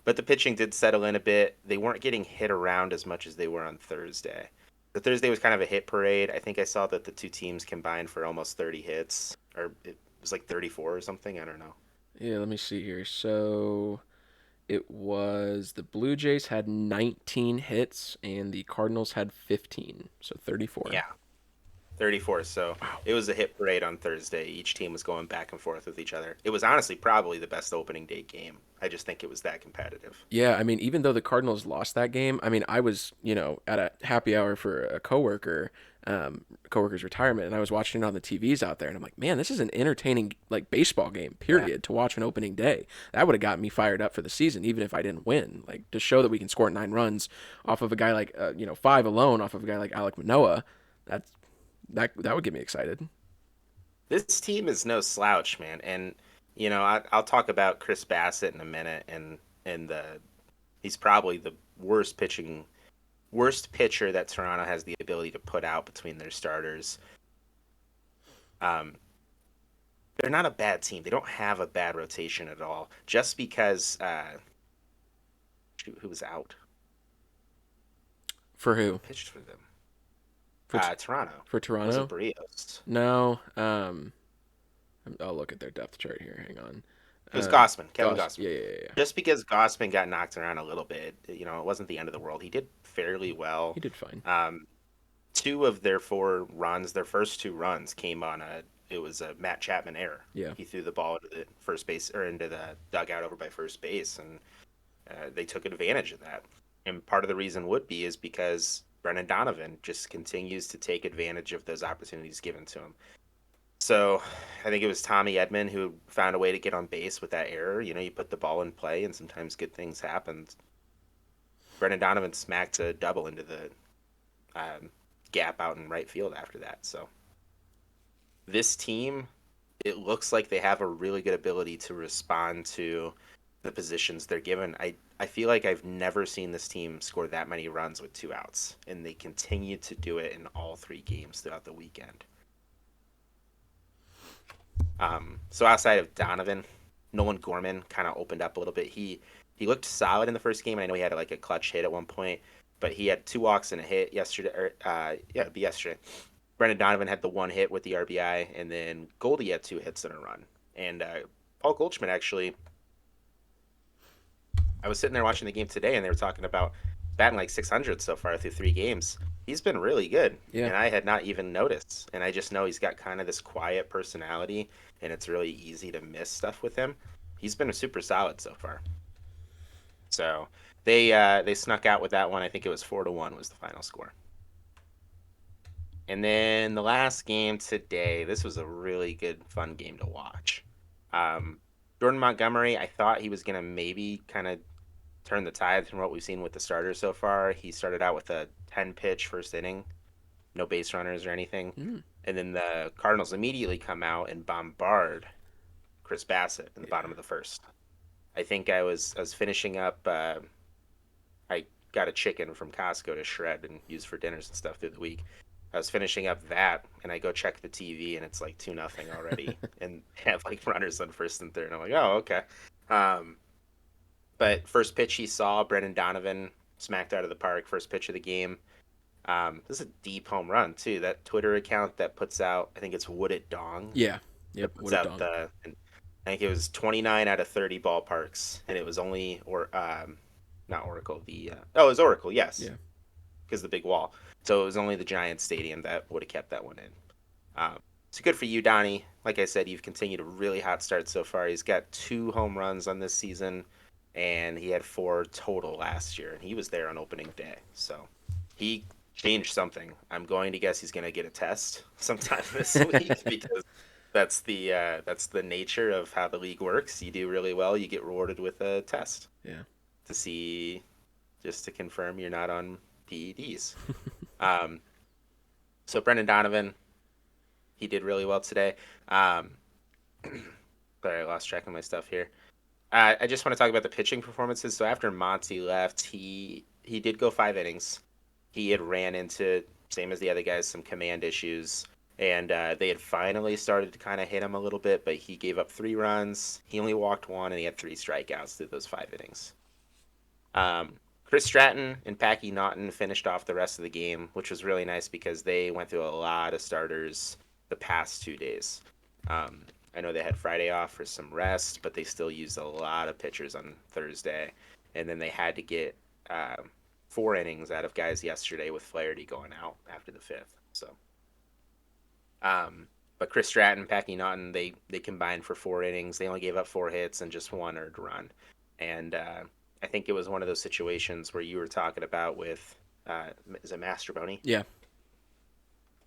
But the pitching did settle in a bit. They weren't getting hit around as much as they were on Thursday. The Thursday was kind of a hit parade. I think I saw that the two teams combined for almost 30 hits, or it was like 34 or something. I don't know. Yeah, let me see here. So it was the Blue Jays had 19 hits and the Cardinals had 15. So 34. Yeah, 34. So Wow. it was a hit parade on Thursday. Each team was going back and forth with each other. It was honestly probably the best opening day game. I just think it was that competitive. Yeah, I mean, even though the Cardinals lost that game, I mean, I was, at a happy hour for a coworker's retirement, and I was watching it on the TVs out there, and I'm like, man, this is an entertaining like baseball game, Yeah. period, to watch an opening day. That would have got me fired up for the season, even if I didn't win. Like to show that we can score 9 runs off of a guy like, 5 alone off of a guy like Alek Manoah, that's that would get me excited. This team is no slouch, man. And I'll talk about Chris Bassett in a minute, and he's probably the worst pitcher that Toronto has the ability to put out between their starters. Um, they're not a bad team. They don't have a bad rotation at all. Just because who was out? For Who who? pitched for them? For Toronto. for It wasn't Toronto? Barrios. No. I'll look at their depth chart here. Hang on. It was Gossman, Kevin Goss. Gossman. Yeah, yeah, yeah. Just because Gossman got knocked around a little bit, it wasn't the end of the world. He did fairly well. He did fine. Two of their 4 runs, their first 2 runs came on it was a Matt Chapman error. Yeah. He threw the ball into the first base or into the dugout over by first base, and they took advantage of that. And part of the reason would be is because Brendan Donovan just continues to take advantage of those opportunities given to him. So I think it was Tommy Edman who found a way to get on base with that error. You put the ball in play, and sometimes good things happen. Brendan Donovan smacked a double into the um, gap out in right field after that. So this team, it looks like they have a really good ability to respond to the positions they're given. I feel like I've never seen this team score that many runs with 2 outs, and they continue to do it in all 3 games throughout the weekend. So outside of Donovan, Nolan Gorman kind of opened up a little bit. He looked solid in the first game. I know he had like a clutch hit at one point, but he had 2 walks and a hit yesterday. It'd be yesterday. Brendan Donovan had the 1 hit with the RBI, and then Goldie had 2 hits and a run. And Paul Goldschmidt actually, I was sitting there watching the game today, and they were talking about batting like 600 so far through 3 games. He's been really good, Yeah. and I had not even noticed. And I just know he's got kind of this quiet personality, and it's really easy to miss stuff with him. He's been super solid so far. So they snuck out with that one. I think it was 4-1 was the final score. And then the last game today, this was a really good, fun game to watch. Um, Jordan Montgomery, I thought he was gonna maybe kind of turn the tide from what we've seen with the starters so far. He started out with a 10 pitch first inning, no base runners or anything. Mm, And then the Cardinals immediately come out and bombard Chris Bassett in the yeah. bottom of the first. I was finishing up. I got a chicken from Costco to shred and use for dinners and stuff through the week. I was finishing up that, and I go check the TV, and it's like 2-0 already, and have like runners on first and third. And I'm like, oh, okay. Um, but first pitch he saw, Brendan Donovan smacked out of the park. First pitch of the game. This is a deep home run too. That Twitter account that puts out, I think it's Would It Dong, Yeah. that Yep. puts What a out dong. the. And I think it was 29 out of 30 ballparks, and it was only not Oracle. It was Oracle, yes, Yeah. because the big wall. So it was only the Giants Stadium that would have kept that one in. So good for you, Donnie. Like I said, you've continued a really hot start so far. He's got 2 home runs on this season, and he had 4 total last year, and he was there on opening day. So he changed something. I'm going to guess he's going to get a test sometime this week because that's the nature of how the league works. You do really well, you get rewarded with a test Yeah. to see, just to confirm you're not on PEDs. Um, so Brendan Donovan, he did really well today. Um, sorry, I lost track of my stuff here. I just want to talk about the pitching performances. So after Monty left, he did go 5 innings. He had ran into, same as the other guys, some command issues, and they had finally started to kind of hit him a little bit. But he gave up 3 runs. He only walked one, and he had 3 strikeouts through those 5 innings. Um, Chris Stratton and Packy Naughton finished off the rest of the game, which was really nice because they went through a lot of starters the past 2 days. Um, I know they had Friday off for some rest, but they still used a lot of pitchers on Thursday, and then they had to get 4 innings out of guys yesterday with Flaherty going out after the fifth. So, but Chris Stratton, Packy Naughton, they combined for 4 innings. They only gave up 4 hits and just one earned run, and I think it was one of those situations where you were talking about with is it Mastroboni? Yeah.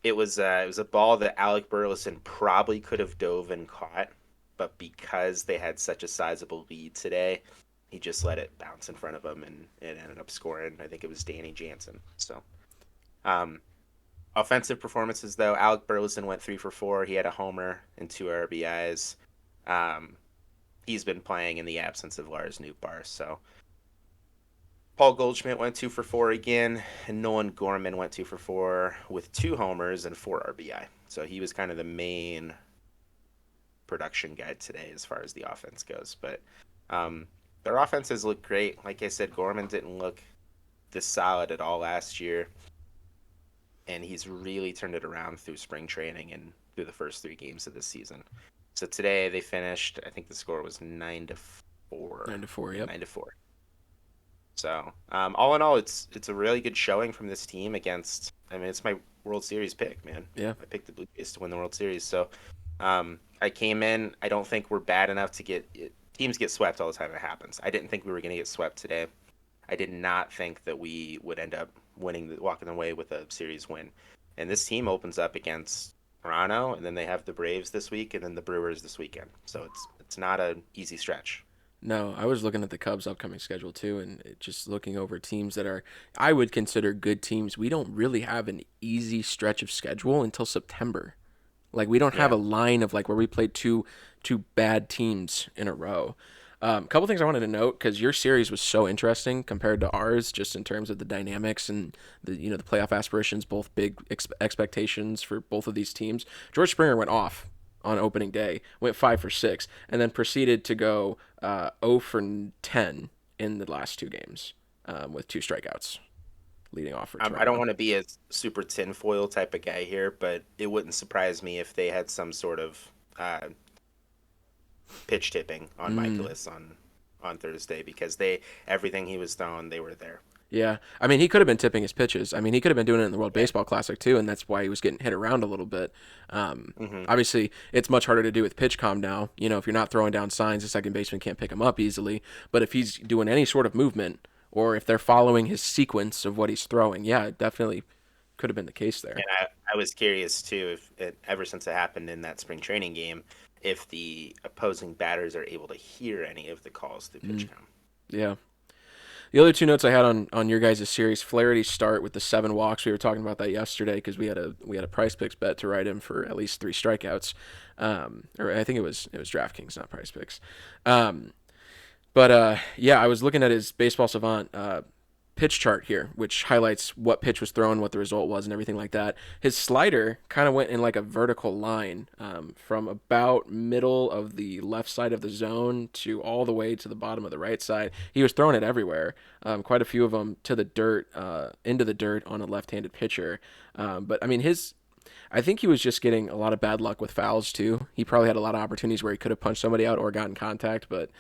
It was a ball that Alec Burleson probably could have dove and caught, but because they had such a sizable lead today, he just let it bounce in front of him and it ended up scoring. I think it was Danny Jansen. So, um, offensive performances though, Alec Burleson went 3 for 4. He had a homer and 2 RBIs. Um, he's been playing in the absence of Lars Nootbaar, so Paul Goldschmidt went 2 for 4 again, and Nolan Gorman went 2 for 4 with 2 homers and 4 RBI. So he was kind of the main production guy today as far as the offense goes. But um, their offenses look great. Like I said, Gorman didn't look this solid at all last year, and he's really turned it around through spring training and through the first 3 games of this season. So today they finished. I think the score was 9-4. 9-4. Yeah, Yep. 9-4. So, all in all, it's a really good showing from this team against. I mean, it's my World Series pick, man. Yeah. I picked the Blue Jays to win the World Series. So, I came in. I don't think we're bad enough to get teams get swept all the time. It happens. I didn't think we were going to get swept today. I did not think that we would end up walking away with a series win. And this team opens up against Toronto, and then they have the Braves this week, and then the Brewers this weekend. So it's not an easy stretch. No, I was looking at the Cubs' upcoming schedule too, and just looking over teams that are I would consider good teams. We don't really have an easy stretch of schedule until September. Like we don't have Yeah. a line of like where we played two bad teams in a row. A couple things I wanted to note because your series was so interesting compared to ours, just in terms of the dynamics and the playoff aspirations, both big expectations for both of these teams. George Springer went off on opening day, went 5 for 6, and then proceeded to go 0 for 10 in the last 2 games with 2 strikeouts, leading off for I don't Toronto. want to be a super tinfoil type of guy here, but it wouldn't surprise me if they had some sort of pitch tipping on Mm, Michaelis on Thursday because they everything he was throwing they were there. Yeah, I mean, he could have been tipping his pitches. I mean, he could have been doing it in the World Yeah. Baseball Classic too, and that's why he was getting hit around a little bit. Hmm. Obviously, it's much harder to do with pitch calm now. You know, if you're not throwing down signs, the second baseman can't pick him up easily. But if he's doing any sort of movement, or if they're following his sequence of what he's throwing, yeah, it definitely could have been the case there. And I was curious too if ever since it happened in that spring training game, if the opposing batters are able to hear any of the calls through Mm, pitch count. yeah. The other two notes I had on your guys' series, Flaherty's start with the 7 walks. We were talking about that yesterday because we had a Price Picks bet to ride him for at least 3 strikeouts, or I think it was DraftKings, not Price Picks. Um, but yeah, I was looking at his Baseball Savant pitch chart here, which highlights what pitch was thrown, what the result was, and everything like that. His slider kind of went in like a vertical line from about middle of the left side of the zone to all the way to the bottom of the right side. He was throwing it everywhere. Quite a few of them to the dirt, into the dirt on a left-handed pitcher. But I mean, I think he was just getting a lot of bad luck with fouls too. He probably had a lot of opportunities where he could have punched somebody out or gotten contact, but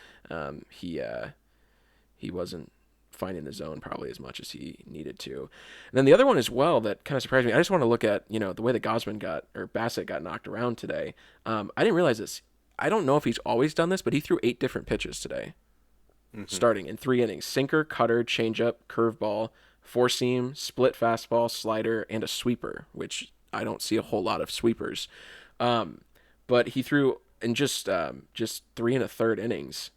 he wasn't finding the zone probably as much as he needed to. And then the other one as well that kind of surprised me. I just want to look at the way that Bassett got knocked around today. I didn't realize this. I don't know if he's always done this, but he threw 8 different pitches today, Hmm. starting in 3 innings: sinker, cutter, changeup, curveball, four seam, split fastball, slider, and a sweeper. Which I don't see a whole lot of sweepers. Um, but he threw in just 3 1/3 innings.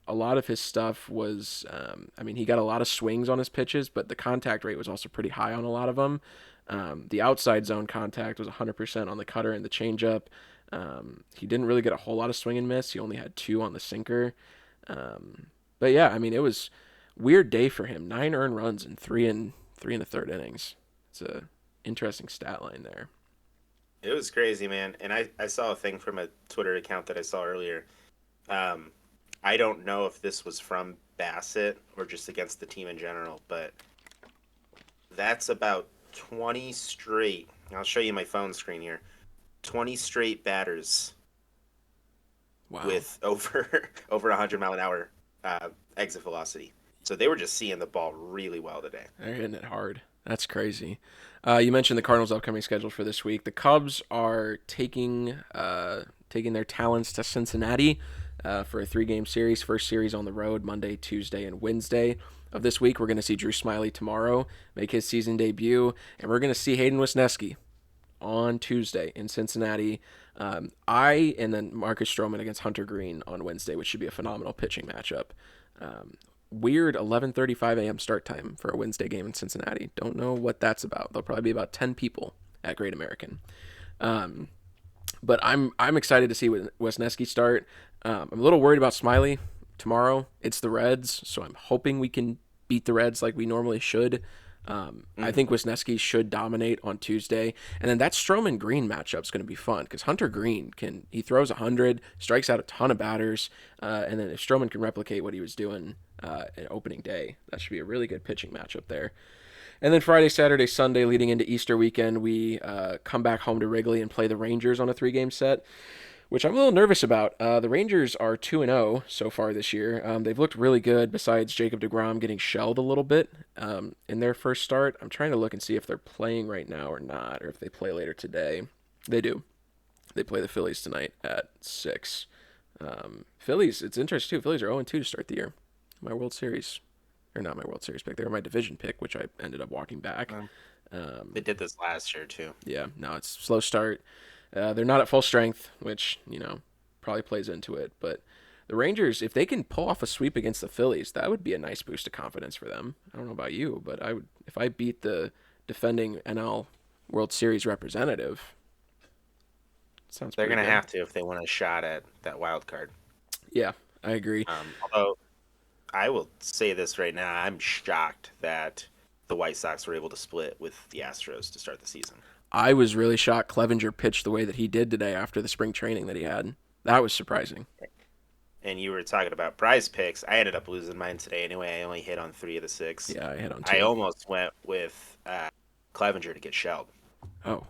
A lot of his stuff was, I mean, he got a lot of swings on his pitches, but the contact rate was also pretty high on a lot of them. The outside zone contact was 100% on the cutter and the changeup. He didn't really get a whole lot of swing and miss. He only had 2 on the sinker. Um, but yeah, I mean, it was weird day for him. 9 earned runs in 3 1/3 innings. It's a interesting stat line there. It was crazy, man. And I saw a thing from a Twitter account that I saw earlier. Um, I don't know if this was from Bassett or just against the team in general, but that's about 20 straight. I'll show you my phone screen here. 20 straight batters Wow. with over over 100 mile an hour exit velocity. So they were just seeing the ball really well today. They're hitting it hard. That's crazy. You mentioned the Cardinals' upcoming schedule for this week. The Cubs are taking their talents to Cincinnati for a 3-game series. First series on the road, Monday, Tuesday, and Wednesday of this week. We're going to see Drew Smiley tomorrow make his season debut, and we're going to see Hayden Wesneski on Tuesday in Cincinnati. And then Marcus Stroman against Hunter Green on Wednesday, which should be a phenomenal pitching matchup. Um, Weird 11:35 a.m. start time for a Wednesday game in Cincinnati. Don't know what that's about. There'll probably be about 10 people at Great American. Um, but I'm excited to see Wesneski start. I'm a little worried about Smiley tomorrow. It's the Reds, so I'm hoping we can beat the Reds like we normally should. I Hmm. think Wisniewski should dominate on Tuesday, and then that Stroman Green matchup is going to be fun because Hunter Green he throws 100, strikes out a ton of batters, and then if Stroman can replicate what he was doing in opening day, that should be a really good pitching matchup there. And then Friday, Saturday, Sunday, leading into Easter weekend, we come back home to Wrigley and play the Rangers on a 3-game set, which I'm a little nervous about. The Rangers are 2-0 so far this year. They've looked really good, besides Jacob DeGrom getting shelled a little bit in their first start. I'm trying to look and see if they're playing right now or not, or if they play later today. They do. They play the Phillies tonight at 6. Phillies, it's interesting too. Phillies are 0-2 to start the year. My World Series, or not my World Series pick, they were my division pick, which I ended up walking back. Um, Um, they did this last year too. yeah, no, it's slow start. They're not at full strength, which probably plays into it. But the Rangers, if they can pull off a sweep against the Phillies, that would be a nice boost of confidence for them. I don't know about you, but I would if I beat the defending NL World Series representative. Sounds They're pretty gonna good. have to if they want a shot at that wild card. Yeah, I agree. Although I will say this right now, I'm shocked that the White Sox were able to split with the Astros to start the season. I was really shocked Clevenger pitched the way that he did today after the spring training that he had. That was surprising. And you were talking about prize picks. I ended up losing mine today anyway. I only hit on 3 of the 6. Yeah, I hit on I 2. almost went with Clevenger to get shelled, Oh,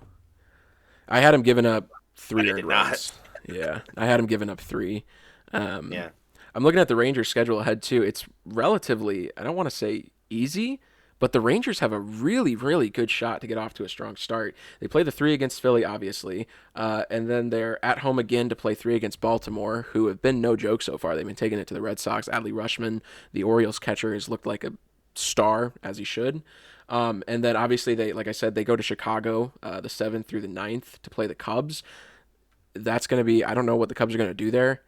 I had him giving up but 3 I earned did not. runs. Yeah, I had him giving up 3. Um, Yeah. I'm looking at the Rangers schedule ahead too. It's relatively, I don't want to say easy, But the Rangers have a really, really good shot to get off to a strong start. They play the three against Philly, obviously, and then they're at home again to play three against Baltimore, who have been no joke so far. They've been taking it to the Red Sox. Adley Rutschman, the Orioles catcher, has looked like a star, as he should. And then obviously they, like I said, they go to Chicago the 7th through the 9th to play the Cubs. That's going to be, I don't know what the Cubs are going to do there,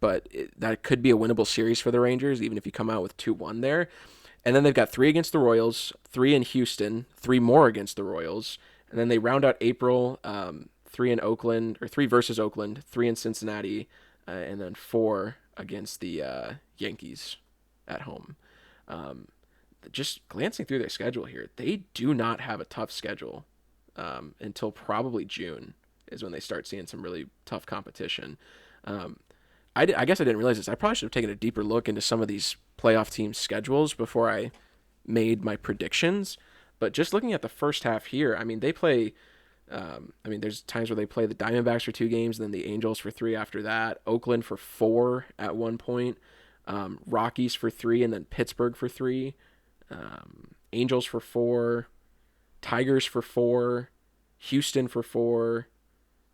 but that could be a winnable series for the Rangers, even if you come out with 2-1 there. And then they've got three against the Royals, three in Houston, three more against the Royals. And then they round out April, three in Oakland, or three versus Oakland, three in Cincinnati, and then four against the Yankees at home. Um, just glancing through their schedule here, they do not have a tough schedule until probably June is when they start seeing some really tough competition. Um, I guess I didn't realize this. I probably should have taken a deeper look into some of these playoff teams' schedules before I made my predictions. But just looking at the first half here, I mean, they play. There's times where they play the Diamondbacks for 2 games, then the Angels for 3 after that, Oakland for 4 at one point, Rockies for 3, and then Pittsburgh for 3, Angels for 4, Tigers for 4, Houston for 4,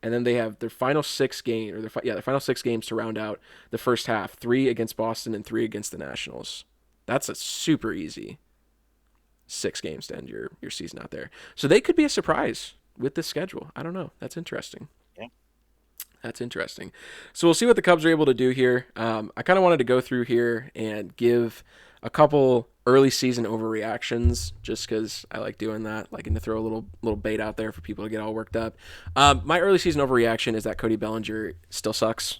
and then they have their final 6 games, their final 6 games to round out the first half: 3 against Boston and 3 against the Nationals. That's a super easy 6 games to end your season out there. So they could be a surprise with this schedule. I don't know. That's interesting. Yeah. That's interesting. So we'll see what the Cubs are able to do here. I kind of wanted to go through here and give a couple early season overreactions, just because I like doing that, liking to throw a little bait out there for people to get all worked up. My early season overreaction is that Cody Bellinger still sucks,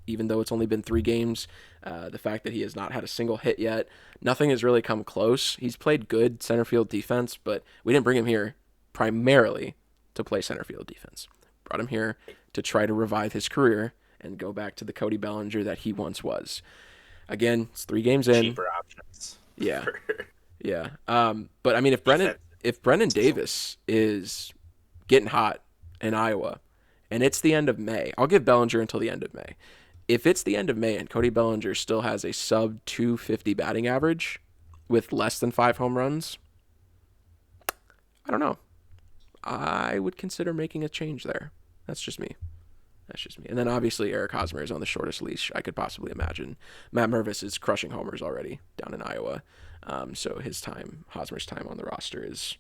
even though it's only been 3 games. The fact that he has not had a single hit yet, nothing has really come close. He's played good center field defense, but we didn't bring him here primarily to play center field defense. Brought him here to try to revive his career and go back to the Cody Bellinger that he once was. Again, it's 3 games in. Cheaper options. Yeah, For yeah. But I mean, defense. if Brennan Davis is getting hot in Iowa, and it's the end of May, I'll give Bellinger until the end of May. If it's the end of May and Cody Bellinger still has a sub 250 batting average with less than 5 home runs, I don't know. I would consider making a change there. That's just me. That's just me. And then obviously Eric Hosmer is on the shortest leash I could possibly imagine. Matt Mervis is crushing homers already down in Iowa. So Hosmer's time on the roster is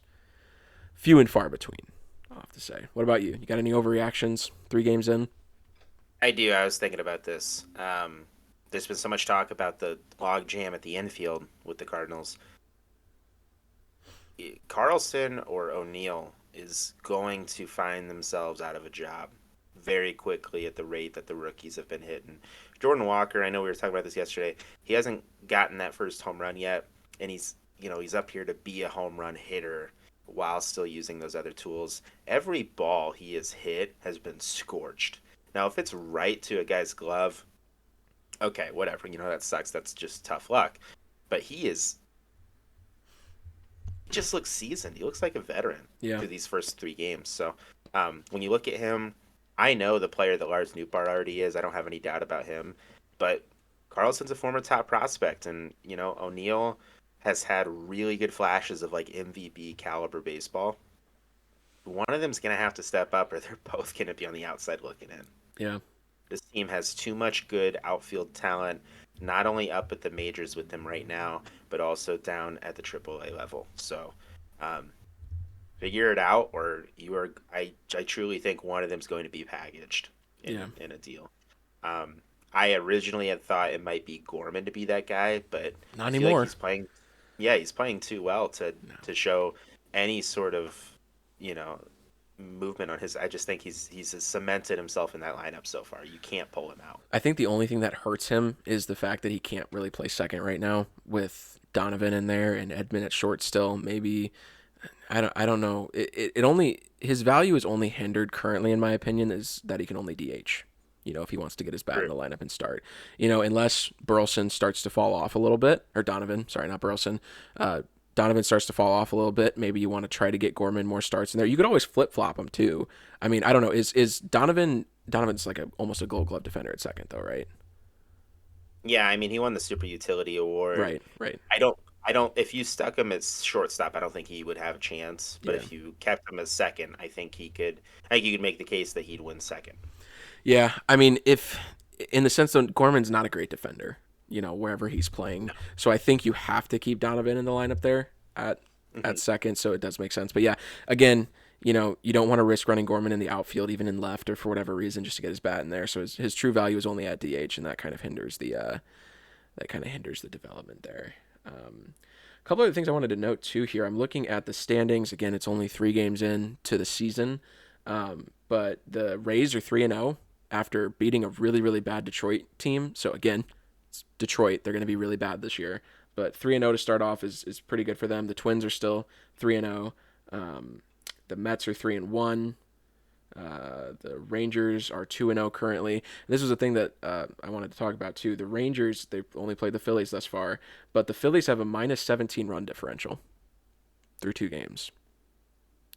few and far between, I'll have to say. What about you? You got any overreactions 3 games in? I do. I was thinking about this. There's been so much talk about the log jam at the infield with the Cardinals. Carlson or O'Neill is going to find themselves out of a job very quickly at the rate that the rookies have been hitting. Jordan Walker, I know we were talking about this yesterday. He hasn't gotten that first home run yet, and he's up here to be a home run hitter while still using those other tools. Every ball he has hit has been scorched. Now, if it's right to a guy's glove, okay, whatever. That sucks. That's just tough luck. But he just looks seasoned. He looks like a veteran Yeah. through these first 3 games. So when you look at him, I know the player that Lars Nootbaar already is. I don't have any doubt about him. But Carlson's a former top prospect, and O'Neill has had really good flashes of like MVP caliber baseball. One of them's gonna have to step up, or they're both gonna be on the outside looking in. Yeah. This team has too much good outfield talent, not only up at the majors with them right now, but also down at the AAA level. So, figure it out, or you are. I truly think one of them is going to be packaged in a deal. I originally had thought it might be Gorman to be that guy, but Not I feel like anymore. he's playing. Yeah, he's playing too well to show any sort of movement on his. I just think he's cemented himself in that lineup so far. You can't pull him out. I think the only thing that hurts him is the fact that he can't really play second right now with Donovan in there and Edman at short still. Maybe I don't know. It only his value is only hindered currently, in my opinion, is that he can only DH. If he wants to get his bat in the lineup and start. Unless Burleson starts to fall off a little bit, or Donovan, sorry, not Burleson. Donovan starts to fall off a little bit. Maybe you want to try to get Gorman more starts in there. You could always flip flop him too. I mean, I don't know. Is Donovan's like almost a Gold Glove defender at second though, right? Yeah, I mean he won the Super Utility Award. Right. I don't I don't. If you stuck him as shortstop, I don't think he would have a chance. But Yeah. if you kept him as second, I think he could. I think you could make the case that he'd win second. Yeah, I mean, if in the sense that Gorman's not a great defender, wherever he's playing, No. so I think you have to keep Donovan in the lineup there at Hmm. second. So it does make sense. But yeah, again, you don't want to risk running Gorman in the outfield, even in left or for whatever reason, just to get his bat in there. So his true value is only at DH, and that kind of hinders the development there. A couple other things I wanted to note too here. I'm looking at the standings. Again, it's only 3 games in to the season, but the Rays are 3-0 after beating a really really bad Detroit team. So again, it's Detroit. They're going to be really bad this year, but 3-0 to start off is pretty good for them. The Twins are still 3-0. The Mets are 3-1. The Rangers are 2-0 currently. This was a thing that I wanted to talk about too. The Rangers, they've only played the Phillies thus far, but the Phillies have a minus 17 run differential through 2 games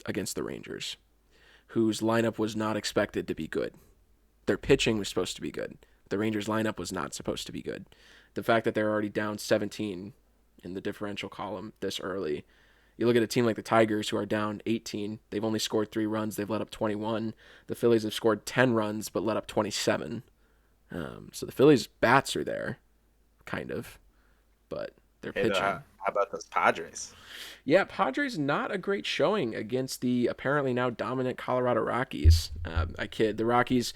against the Rangers, whose lineup was not expected to be good. Their pitching was supposed to be good. The Rangers lineup was not supposed to be good. The fact that they're already down 17 in the differential column this early. You look at a team like the Tigers, who are down 18. They've only scored 3 runs. They've let up 21. The Phillies have scored 10 runs, but let up 27. So the Phillies' bats are there, kind of, but their And pitching. how about those Padres? Yeah, Padres not a great showing against the apparently now dominant Colorado Rockies. I kid. The Rockies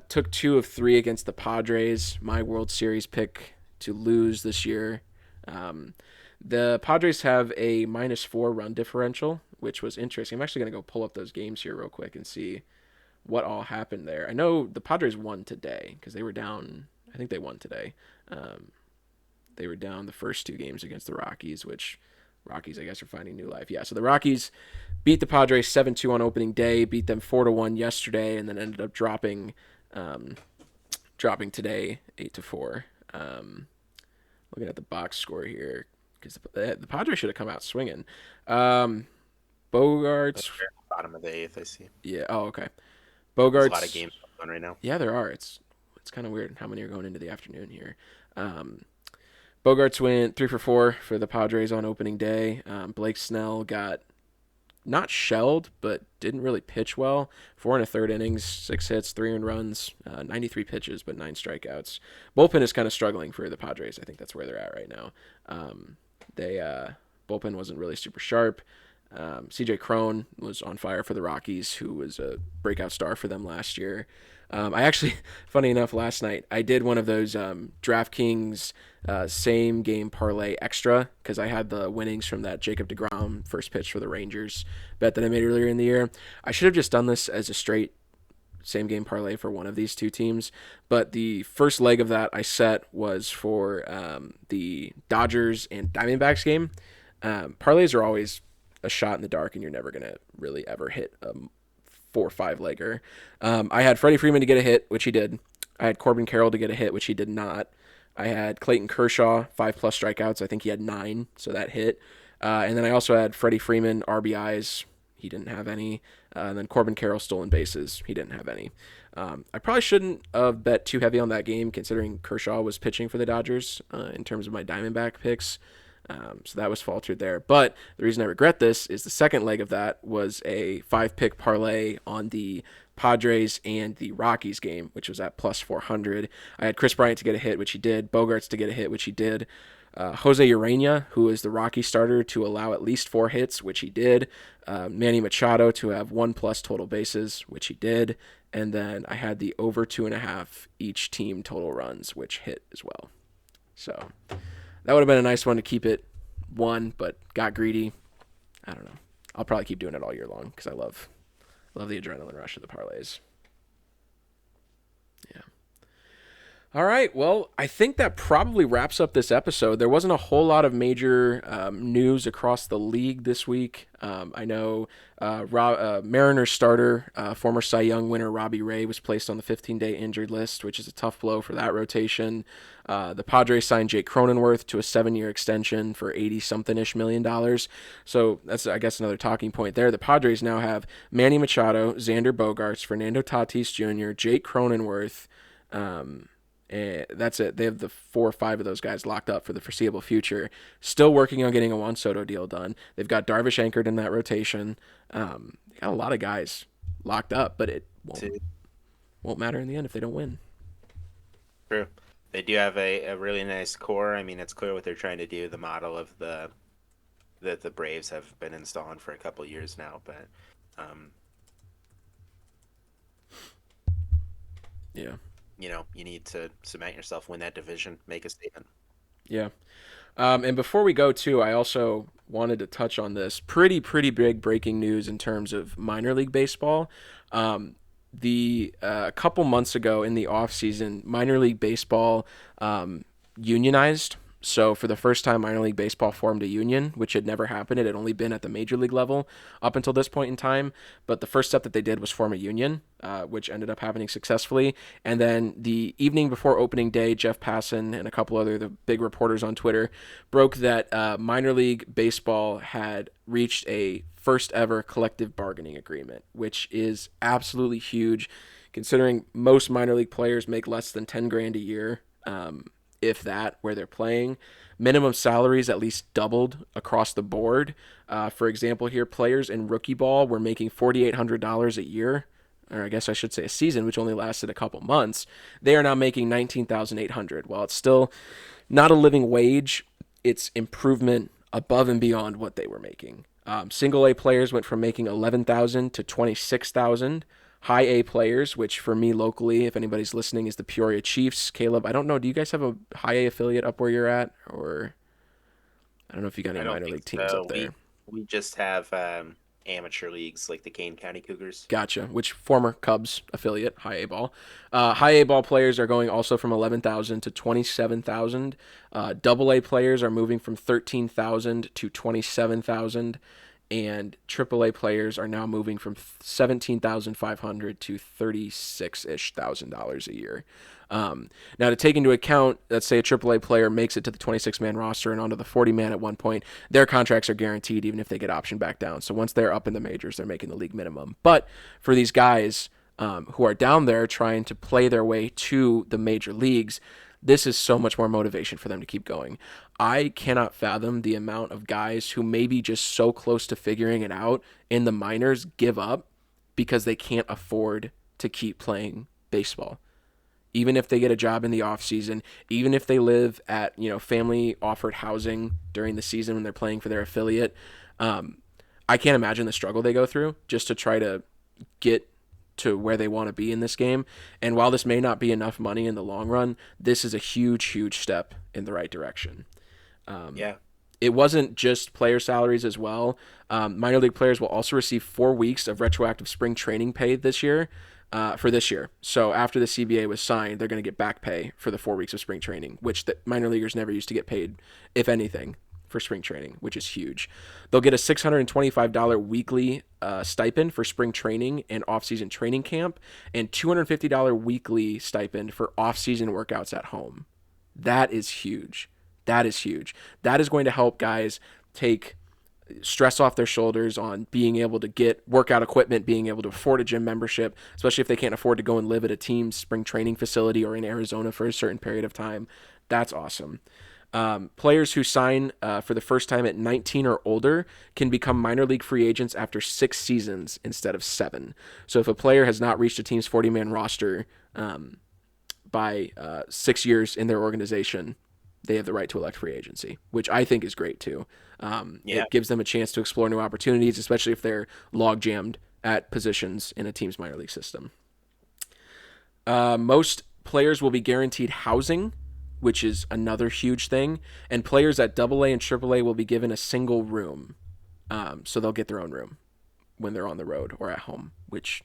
took 2 of 3 against the Padres. My World Series pick to lose this year. Um, the Padres have a -4 run differential, which was interesting. I'm actually going to go pull up those games here real quick and see what all happened there. I know the Padres won today because they were down. I think they won today. Um, they were down the first 2 games against the Rockies, which Rockies, I guess, are finding new life. Yeah, so the Rockies beat the Padres 7-2 on opening day, beat them 4-1 yesterday, and then ended up um, dropping today 8-4. Looking at the box score here, because the Padres should have come out swinging. Um, Bogarts, Bottom of the eighth, I see. yeah. Oh, okay. There's a lot of Bogarts, games going on right now. yeah, there are. It's kind of weird how many are going into the afternoon here. Um, Bogarts went 3 for 4 for the Padres on opening day. Blake Snell got not shelled, but didn't really pitch well. 4 1/3 innings, 6 hits, 3 earned runs, 93 pitches, but 9 strikeouts. Bullpen is kind of struggling for the Padres. I think that's where they're at right now. They bullpen wasn't really super sharp. CJ Crone was on fire for the Rockies, who was a breakout star for them last year. I actually, funny enough, last night I did one of those DraftKings same game parlay extra because I had the winnings from that Jacob DeGrom first pitch for the Rangers bet that I made earlier in the year. I should have just done this as a straight same game parlay for one of these 2 teams, but the first leg of that I set was for the Dodgers and Diamondbacks game. Parlays are always a shot in the dark, and you're never gonna really ever hit a 4 or 5 legger. I had Freddie Freeman to get a hit, which he did. I had Corbin Carroll to get a hit, which he did not. I had Clayton Kershaw 5+ strikeouts. I think he had 9, so that hit. And then I also had Freddie Freeman RBIs. He didn't have any. And then Corbin Carroll stolen bases. He didn't have any. I probably shouldn't have bet too heavy on that game, considering Kershaw was pitching for the Dodgers in terms of my Diamondback picks. So that was faltered there. But the reason I regret this is the second leg of that was a 5-pick parlay on the Padres and the Rockies game, which was at +400. I had Chris Bryant to get a hit, which he did. Bogarts to get a hit, which he did. Jose Urena, who is the Rocky starter, to allow at least 4 hits, which he did. Manny Machado to have 1+ total bases, which he did. And then I had the over 2.5 each team total runs, which hit as well. So that would have been a nice one to keep it 1, but got greedy. I don't know. I'll probably keep doing it all year long because I love the adrenaline rush of the parlays. Yeah. All right. Well, I think that probably wraps up this episode. There wasn't a whole lot of major news across the league this week. I know Mariners starter, former Cy Young winner Robbie Ray was placed on the 15-day injured list, which is a tough blow for that rotation. The Padres signed Jake Cronenworth to a 7-year extension for 80-something-ish million dollars. So that's, I guess, another talking point there. The Padres now have Manny Machado, Xander Bogaerts, Fernando Tatis Jr., Jake Cronenworth, And that's it. They have the 4 or 5 of those guys locked up for the foreseeable future. Still working on getting a Juan Soto deal done. They've got Darvish anchored in that rotation. They got a lot of guys locked up, but it Too won't matter in the end if they don't win. true. They do have a really nice core. I mean, it's clear what they're trying to do. The model of the that the Braves have been installing for a couple years now, but um, Yeah, you need to cement yourself, win that division, make a statement. yeah. And before we go, too, I also wanted to touch on this pretty big breaking news in terms of minor league baseball. The A couple months ago in the off season, minor league baseball unionized. So for the first time, minor league baseball formed a union, which had never happened. It had only been at the major league level up until this point in time. But the first step that they did was form a union, which ended up happening successfully. And then the evening before opening day, Jeff Passan and a couple other the big reporters on Twitter broke that minor league baseball had reached a first ever collective bargaining agreement, which is absolutely huge, considering most minor league players make less than 10 grand a year. If that, where they're playing. Minimum salaries at least doubled across the board. For example, here, players in rookie ball were making $4,800 a year, or I guess I should say a season, which only lasted a couple months. They are now making $19,800. While it's still not a living wage, it's improvement above and beyond what they were making. Single A players went from making 11,000 to 26,000. High A players, which for me locally, if anybody's listening, is the Peoria Chiefs. Caleb, I don't know. Do you guys have a high A affiliate up where you're at, or I don't know if you got I any don't minor think league teams up so. there? We just have amateur leagues like the Kane County Cougars. Gotcha. Which former Cubs affiliate, high A ball. High A ball players are going also from 11,000 to 27,000. Double A players are moving from 13,000 to 27,000. And AAA players are now moving from 17,500 to 36-ish thousand dollars a year. Now, to take into account, let's say a AAA player makes it to the 26-man roster and onto the 40-man at one point, their contracts are guaranteed even if they get optioned back down. So once they're up in the majors, they're making the league minimum. But for these guys who are down there trying to play their way to the major leagues, this is so much more motivation for them to keep going. I cannot fathom the amount of guys who may be just so close to figuring it out in the minors give up because they can't afford to keep playing baseball. Even if they get a job in the off season, even if they live at family offered housing during the season when they're playing for their affiliate, I can't imagine the struggle they go through just to try to get to where they want to be in this game. And while this may not be enough money in the long run, this is a huge step in the right direction. Yeah. It wasn't just player salaries as well. Minor league players will also receive 4 weeks of retroactive spring training pay this year. For this year. So after the CBA was signed, they're going to get back pay for the 4 weeks of spring training, which the minor leaguers never used to get paid, if anything, for spring training, which is huge. They'll get a $625 weekly stipend for spring training and off-season training camp, and $250 weekly stipend for off-season workouts at home. That is huge. That is huge. That is going to help guys take stress off their shoulders on being able to get workout equipment, being able to afford a gym membership, especially if they can't afford to go and live at a team's spring training facility or in Arizona for a certain period of time. That's awesome. Players who sign for the first time at 19 or older can become minor league free agents after 6 seasons instead of 7. So if a player has not reached a team's 40-man roster by 6 years in their organization, they have the right to elect free agency, which I think is great too. Yeah. It gives them a chance to explore new opportunities, especially if they're log jammed at positions in a team's minor league system. Most players will be guaranteed housing, which is another huge thing, and players at AA and AAA will be given a single room, so they'll get their own room when they're on the road or at home. Which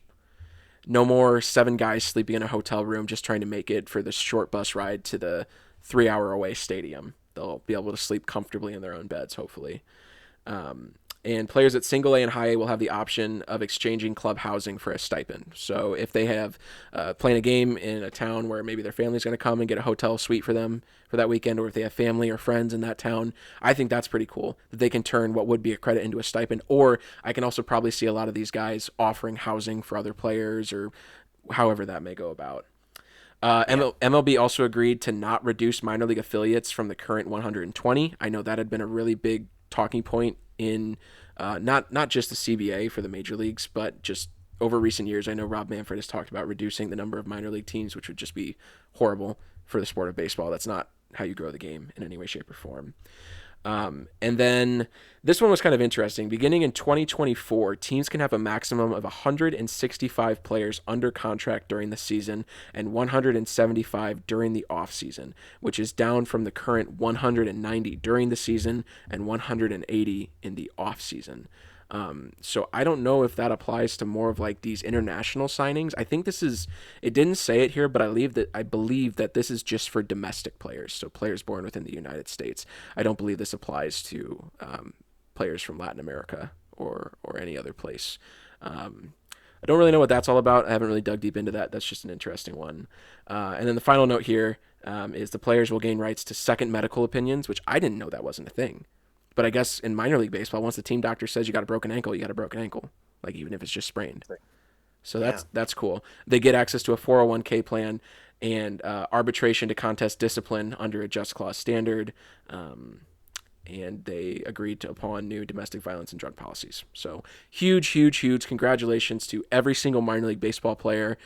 no more 7 guys sleeping in a hotel room just trying to make it for the short bus ride to the 3-hour away stadium. They'll be able to sleep comfortably in their own beds, hopefully. And players at single A and high A will have the option of exchanging club housing for a stipend. So if they have playing a game in a town where maybe their family's going to come and get a hotel suite for them for that weekend, or if they have family or friends in that town, I think that's pretty cool that they can turn what would be a credit into a stipend. Or I can also probably see a lot of these guys offering housing for other players or however that may go about. Yeah. MLB also agreed to not reduce minor league affiliates from the current 120. I know that had been a really big talking point in not just the CBA for the major leagues, but just over recent years. I know Rob Manfred has talked about reducing the number of minor league teams, which would just be horrible for the sport of baseball. That's not how you grow the game in any way, shape, or form. And then this one was kind of interesting. Beginning in 2024, teams can have a maximum of 165 players under contract during the season and 175 during the offseason, which is down from the current 190 during the season and 180 in the offseason. So I don't know if that applies to more of like these international signings. I think this is. It didn't say it here, but I believe that this is just for domestic players, so players born within the United States. I don't believe this applies to players from Latin America or any other place. I don't really know what that's all about. I haven't really dug deep into that. That's just an interesting one. And then the final note here is the players will gain rights to second medical opinions, which I didn't know that wasn't a thing. But I guess in minor league baseball, once the team doctor says you got a broken ankle, you got a broken ankle, like even if it's just sprained. So Yeah. that's cool. They get access to a 401k plan and arbitration to contest discipline under a just clause standard. And they agreed to upon new domestic violence and drug policies. So huge, huge, huge congratulations to every single minor league baseball player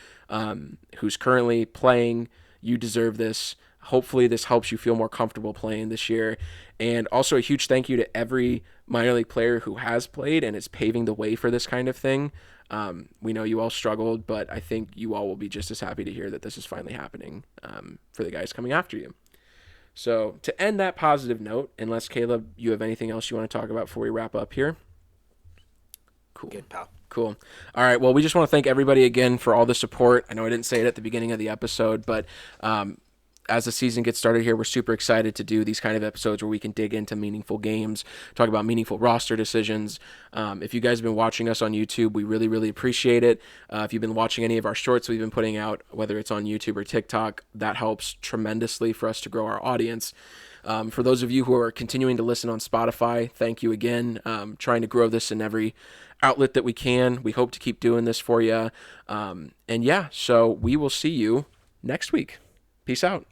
who's currently playing. You deserve this. Hopefully, this helps you feel more comfortable playing this year. And also, a huge thank you to every minor league player who has played and is paving the way for this kind of thing. We know you all struggled, but I think you all will be just as happy to hear that this is finally happening for the guys coming after you. So, to end that positive note, unless Caleb, you have anything else you want to talk about before we wrap up here? Cool. Good, pal. Cool. All right. Well, we just want to thank everybody again for all the support. I know I didn't say it at the beginning of the episode, but as the season gets started here, we're super excited to do these kind of episodes where we can dig into meaningful games, talk about meaningful roster decisions. If you guys have been watching us on YouTube, we really, really appreciate it. If you've been watching any of our shorts we've been putting out, whether it's on YouTube or TikTok, that helps tremendously for us to grow our audience. For those of you who are continuing to listen on Spotify, thank you again. Trying to grow this in every outlet that we can. We hope to keep doing this for you. And yeah, so we will see you next week. Peace out.